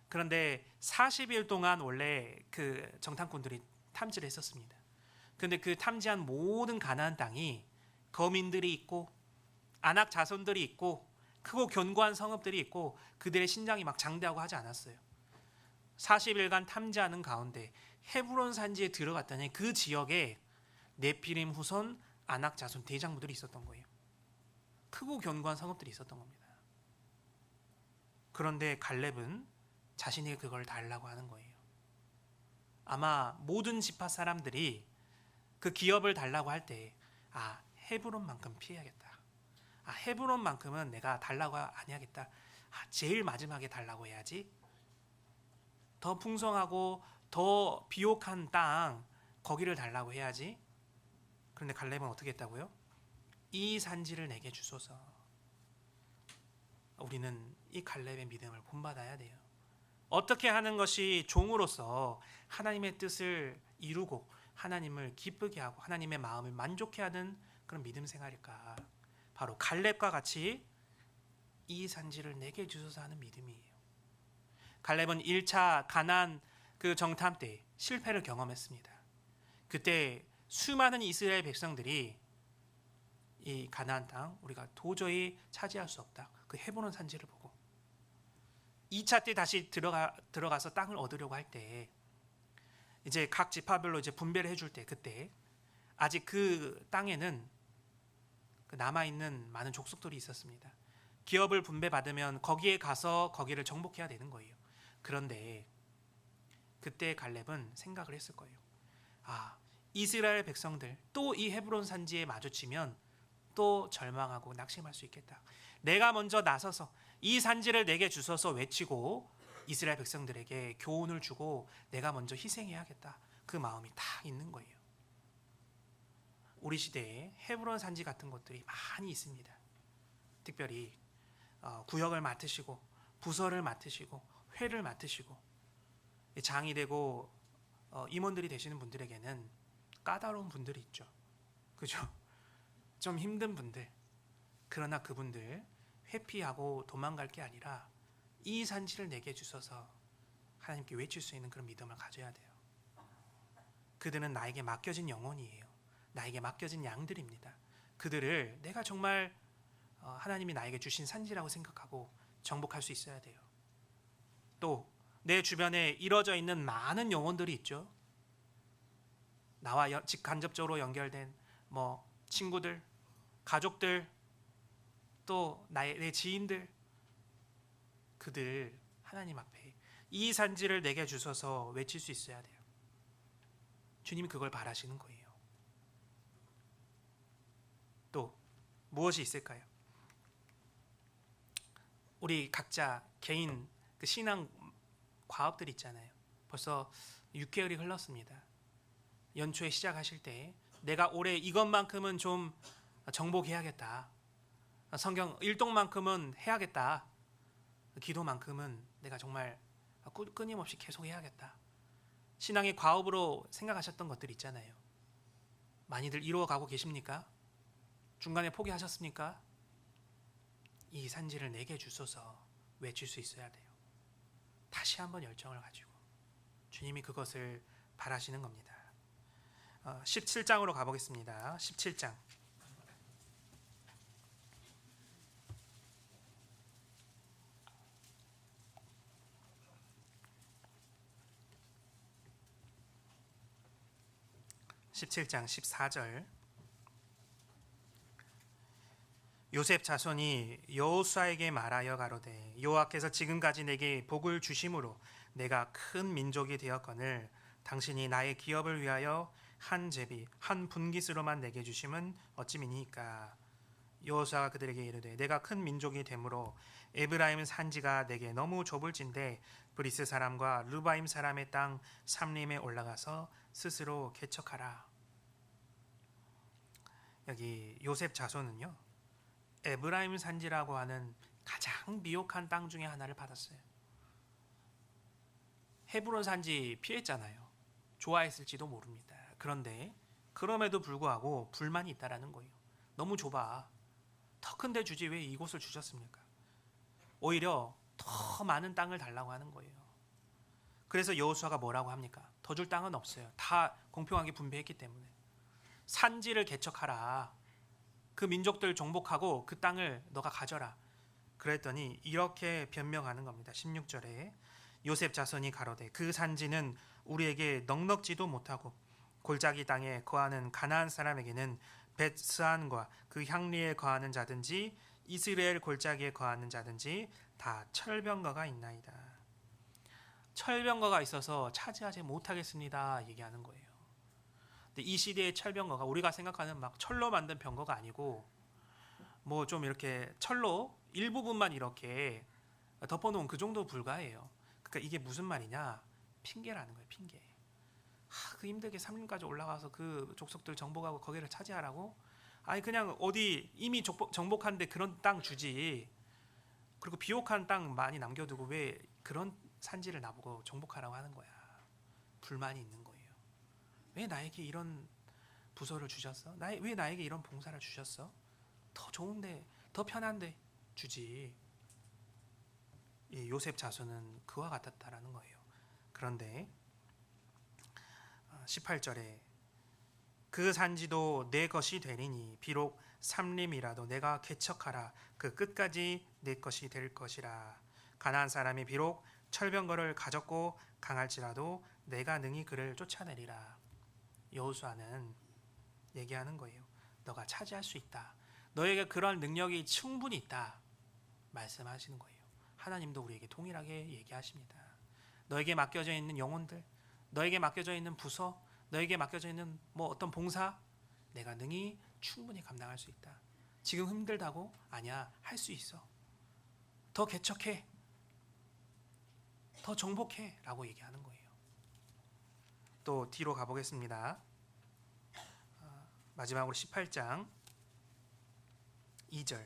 그런데 40일 동안 원래 그 정탐꾼들이 탐지를 했었습니다. 그런데 그 탐지한 모든 가나안 땅이 거민들이 있고 아낙 자손들이 있고 크고 견고한 성읍들이 있고 그들의 신장이 막 장대하고 하지 않았어요. 40일간 탐지하는 가운데 헤브론 산지에 들어갔더니 그 지역에 네피림 후손 아낙 자손 대장부들이 있었던 거예요. 크고 견고한 성읍들이 있었던 겁니다. 그런데 갈렙은 자신에게 그걸 달라고 하는 거예요. 아마 모든 지파 사람들이 그 기업을 달라고 할 때 헤브론만큼 피해야겠다. 헤브론만큼은 내가 달라고 안 해야겠다. 제일 마지막에 달라고 해야지. 더 풍성하고 더 비옥한 땅 거기를 달라고 해야지. 그런데 갈렙은 어떻게 했다고요? 이 산지를 내게 주소서. 우리는 이 갈렙의 믿음을 본받아야 돼요. 어떻게 하는 것이 종으로서 하나님의 뜻을 이루고 하나님을 기쁘게 하고 하나님의 마음을 만족해 하는 그런 믿음 생활일까? 바로 갈렙과 같이 이 산지를 내게 주소서 하는 믿음이에요. 갈렙은 1차 가나안 그 정탐 때 실패를 경험했습니다. 그때 수많은 이스라엘 백성들이 이 가나안 땅 우리가 도저히 차지할 수 없다. 그 헤브론 산지를 보고 2차 때 다시 들어가서 땅을 얻으려고 할 때 이제 각 지파별로 이제 분배를 해줄 때 그때 아직 그 땅에는 그 남아 있는 많은 족속들이 있었습니다. 기업을 분배받으면 거기에 가서 거기를 정복해야 되는 거예요. 그런데 그때 갈렙은 생각을 했을 거예요. 이스라엘 백성들 또 이 헤브론 산지에 마주치면 또 절망하고 낙심할 수 있겠다. 내가 먼저 나서서 이 산지를 내게 주소서 외치고 이스라엘 백성들에게 교훈을 주고 내가 먼저 희생해야겠다. 그 마음이 딱 있는 거예요. 우리 시대에 헤브론 산지 같은 곳들이 많이 있습니다. 특별히 구역을 맡으시고 부서를 맡으시고 회를 맡으시고 장이 되고 임원들이 되시는 분들에게는 까다로운 분들이 있죠. 그죠? 좀 힘든 분들. 그러나 그분들 회피하고 도망갈 게 아니라 이 산지를 내게 주셔서 하나님께 외칠 수 있는 그런 믿음을 가져야 돼요. 그들은 나에게 맡겨진 영혼이에요. 나에게 맡겨진 양들입니다. 그들을 내가 정말 하나님이 나에게 주신 산지라고 생각하고 정복할 수 있어야 돼요. 또 내 주변에 이루어져 있는 많은 영혼들이 있죠. 나와 직간접적으로 연결된 친구들, 가족들, 또 내 지인들, 그들 하나님 앞에 이 산지를 내게 주셔서 외칠 수 있어야 돼요. 주님이 그걸 바라시는 거예요. 또 무엇이 있을까요? 우리 각자 개인 그 신앙 과업들 있잖아요. 벌써 6개월이 흘렀습니다. 연초에 시작하실 때 내가 올해 이것만큼은 좀 정복해야겠다. 성경 일독만큼은 해야겠다. 기도만큼은 내가 정말 끊임없이 계속 해야겠다. 신앙의 과업으로 생각하셨던 것들 있잖아요. 많이들 이루어가고 계십니까? 중간에 포기하셨습니까? 이 산지를 내게 주소서 외칠 수 있어야 돼요. 다시 한번 열정을 가지고 주님이 그것을 바라시는 겁니다. 17장으로 가보겠습니다. 17장. (17장) 14절. 요셉 자손이 여호수아에게 말하여 가로되 여호와께서 지금까지 내게 복을 주심으로 내가 큰 민족이 되었거늘 당신이 나의 기업을 위하여 한 제비 한 분깃으로만 내게 주심은 어찌미니까. 여호수아가 그들에게 이르되 내가 큰 민족이 되므로 에브라임 산지가 내게 너무 좁을진데 브리스 사람과 르바임 사람의 땅 삼림에 올라가서 스스로 개척하라. 여기 요셉 자손은요, 에브라임 산지라고 하는 가장 미혹한 땅 중에 하나를 받았어요. 헤브론 산지 피했잖아요. 좋아했을지도 모릅니다. 그런데 그럼에도 불구하고 불만이 있다라는 거예요. 너무 좁아. 더 큰 데 주지 왜 이곳을 주셨습니까? 오히려 더 많은 땅을 달라고 하는 거예요. 그래서 여호수아가 뭐라고 합니까? 더 줄 땅은 없어요. 다 공평하게 분배했기 때문에. 산지를 개척하라. 그 민족들 정복하고 그 땅을 너가 가져라. 그랬더니 이렇게 변명하는 겁니다. 16절에 요셉 자손이 가로되 그 산지는 우리에게 넉넉지도 못하고 골짜기 땅에 거하는 가나안 사람에게는 벳스안과 그 향리에 거하는 자든지 이스라엘 골짜기에 거하는 자든지 다 철병거가 있나이다. 철병거가 있어서 차지하지 못하겠습니다 얘기하는 거예요. 근데 이 시대의 철병거가 우리가 생각하는 막 철로 만든 병거가 아니고 뭐 좀 이렇게 철로 일부분만 이렇게 덮어놓은 그 정도 불과해요. 그러니까 이게 무슨 말이냐? 핑계라는 거예요. 핑계. 그 힘들게 삼림까지 올라가서 그 족속들 정복하고 거기를 차지하라고? 아니 그냥 어디 이미 정복한데 그런 땅 주지. 그리고 비옥한 땅 많이 남겨두고 왜 그런 산지를 나보고 정복하라고 하는 거야. 불만이 있는 거예요. 왜 나에게 이런 부서를 주셨어? 왜 나에게 이런 봉사를 주셨어? 더 좋은데, 더 편한데 주지. 이 요셉 자손은 그와 같았다라는 거예요. 그런데 18절에 그 산지도 내 것이 되리니 비록 삼림이라도 내가 개척하라. 그 끝까지 내 것이 될 것이라. 가나안 사람이 비록 철병거를 가졌고 강할지라도 내가 능히 그를 쫓아내리라. 여호수아는 얘기하는 거예요. 너가 차지할 수 있다. 너에게 그런 능력이 충분히 있다. 말씀하시는 거예요. 하나님도 우리에게 동일하게 얘기하십니다. 너에게 맡겨져 있는 영혼들, 너에게 맡겨져 있는 부서, 너에게 맡겨져 있는 뭐 어떤 봉사, 내가 능히 충분히 감당할 수 있다. 지금 힘들다고? 아니야, 할 수 있어. 더 개척해, 더 정복해 라고 얘기하는 거예요. 또 뒤로 가보겠습니다. 마지막으로 18장 2절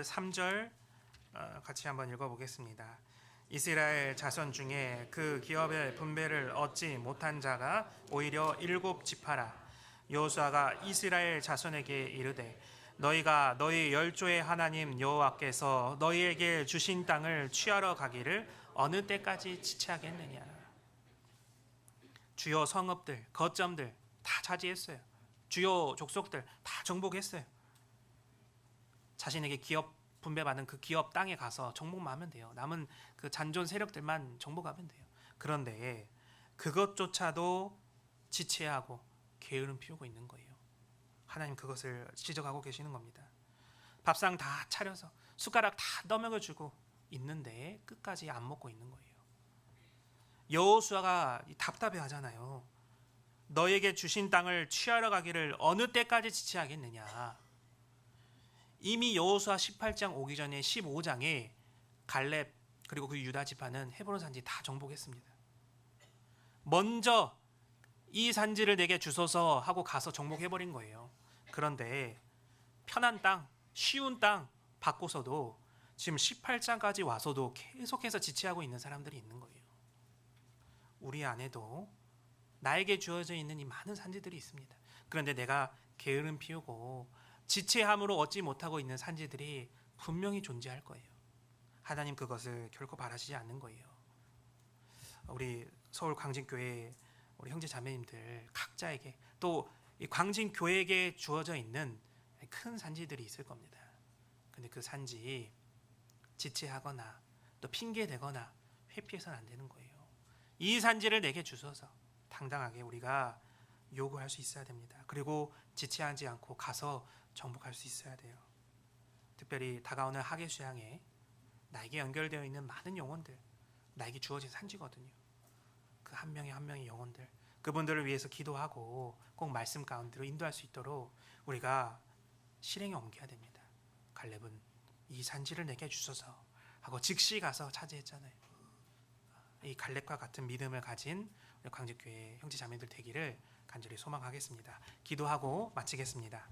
3절 같이 한번 읽어보겠습니다. 이스라엘 자손 중에 그 기업의 분배를 얻지 못한 자가 오히려 7지파라. 여호수아가 이스라엘 자손에게 이르되 너희가 너희 열조의 하나님 여호와께서 너희에게 주신 땅을 취하러 가기를 어느 때까지 지체하겠느냐. 주요 성읍들, 거점들 다 차지했어요. 주요 족속들 다 정복했어요. 자신에게 기업 분배받은 그 기업 땅에 가서 정복만 하면 돼요. 남은 그 잔존 세력들만 정복하면 돼요. 그런데 그것조차도 지체하고 게으름 피우고 있는 거예요. 하나님 그것을 지적하고 계시는 겁니다. 밥상 다 차려서 숟가락 다 떠먹여주고 있는데 끝까지 안 먹고 있는 거예요. 여호수아가 답답해 하잖아요. 너에게 주신 땅을 취하러 가기를 어느 때까지 지체하겠느냐. 이미 여호수아 18장 오기 전에 15장에 갈렙 그리고 그 유다 지파는 헤브론 산지 다 정복했습니다. 먼저 이 산지를 내게 주소서 하고 가서 정복해버린 거예요. 그런데 편한 땅, 쉬운 땅 받고서도 지금 18장까지 와서도 계속해서 지체하고 있는 사람들이 있는 거예요. 우리 안에도 나에게 주어져 있는 이 많은 산지들이 있습니다. 그런데 내가 게으름 피우고 지체함으로 얻지 못하고 있는 산지들이 분명히 존재할 거예요. 하나님 그것을 결코 바라시지 않는 거예요. 우리 서울 광진교회 우리 형제 자매님들 각자에게 또 이 광진교회에게 주어져 있는 큰 산지들이 있을 겁니다. 근데 그 산지 지체하거나 또 핑계대거나 회피해서는 안 되는 거예요. 이 산지를 내게 주셔서 당당하게 우리가 요구할 수 있어야 됩니다. 그리고 지체하지 않고 가서 정복할 수 있어야 돼요. 특별히 다가오는 하계 수양에 나에게 연결되어 있는 많은 영혼들, 나에게 주어진 산지거든요. 그 한 명의 한 명의 영혼들, 그분들을 위해서 기도하고 꼭 말씀 가운데로 인도할 수 있도록 우리가 실행에 옮겨야 됩니다. 갈렙은 이 산지를 내게 주소서 하고 즉시 가서 차지했잖아요. 이 갈렙과 같은 믿음을 가진 우리 광직교회 형제 자매들 되기를 간절히 소망하겠습니다. 기도하고 마치겠습니다.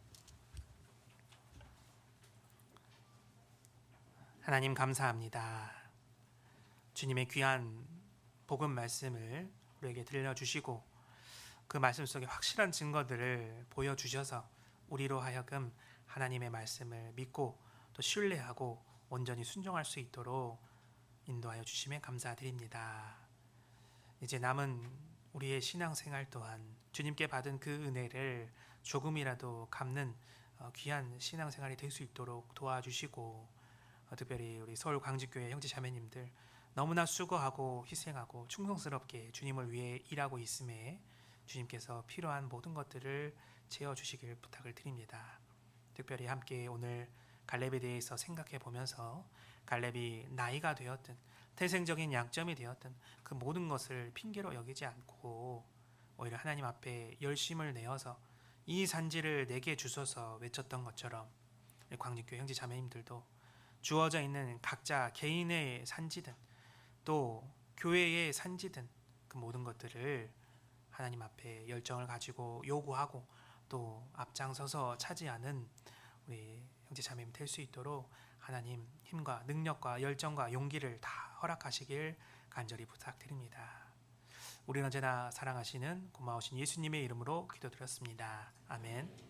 하나님 감사합니다. 주님의 귀한 복음 말씀을 우리에게 들려주시고 그 말씀 속에 확실한 증거들을 보여주셔서 우리로 하여금 하나님의 말씀을 믿고 또 신뢰하고 온전히 순종할 수 있도록 인도하여 주심에 감사드립니다. 이제 남은 우리의 신앙생활 또한 주님께 받은 그 은혜를 조금이라도 갚는 귀한 신앙생활이 될 수 있도록 도와주시고 특별히 우리 서울 광직교회 형제 자매님들 너무나 수고하고 희생하고 충성스럽게 주님을 위해 일하고 있음에 주님께서 필요한 모든 것들을 채워주시길 부탁을 드립니다. 특별히 함께 오늘 갈렙에 대해서 생각해 보면서 갈렙이 나이가 되었든 태생적인 약점이 되었든 그 모든 것을 핑계로 여기지 않고 오히려 하나님 앞에 열심을 내어서 이 산지를 내게 주소서 외쳤던 것처럼 광직교회 형제 자매님들도 주어져 있는 각자 개인의 산지든 또 교회의 산지든 그 모든 것들을 하나님 앞에 열정을 가지고 요구하고 또 앞장서서 차지하는 우리 형제 자매님 될 수 있도록 하나님 힘과 능력과 열정과 용기를 다 허락하시길 간절히 부탁드립니다. 우리는 언제나 사랑하시는 고마우신 예수님의 이름으로 기도드렸습니다. 아멘.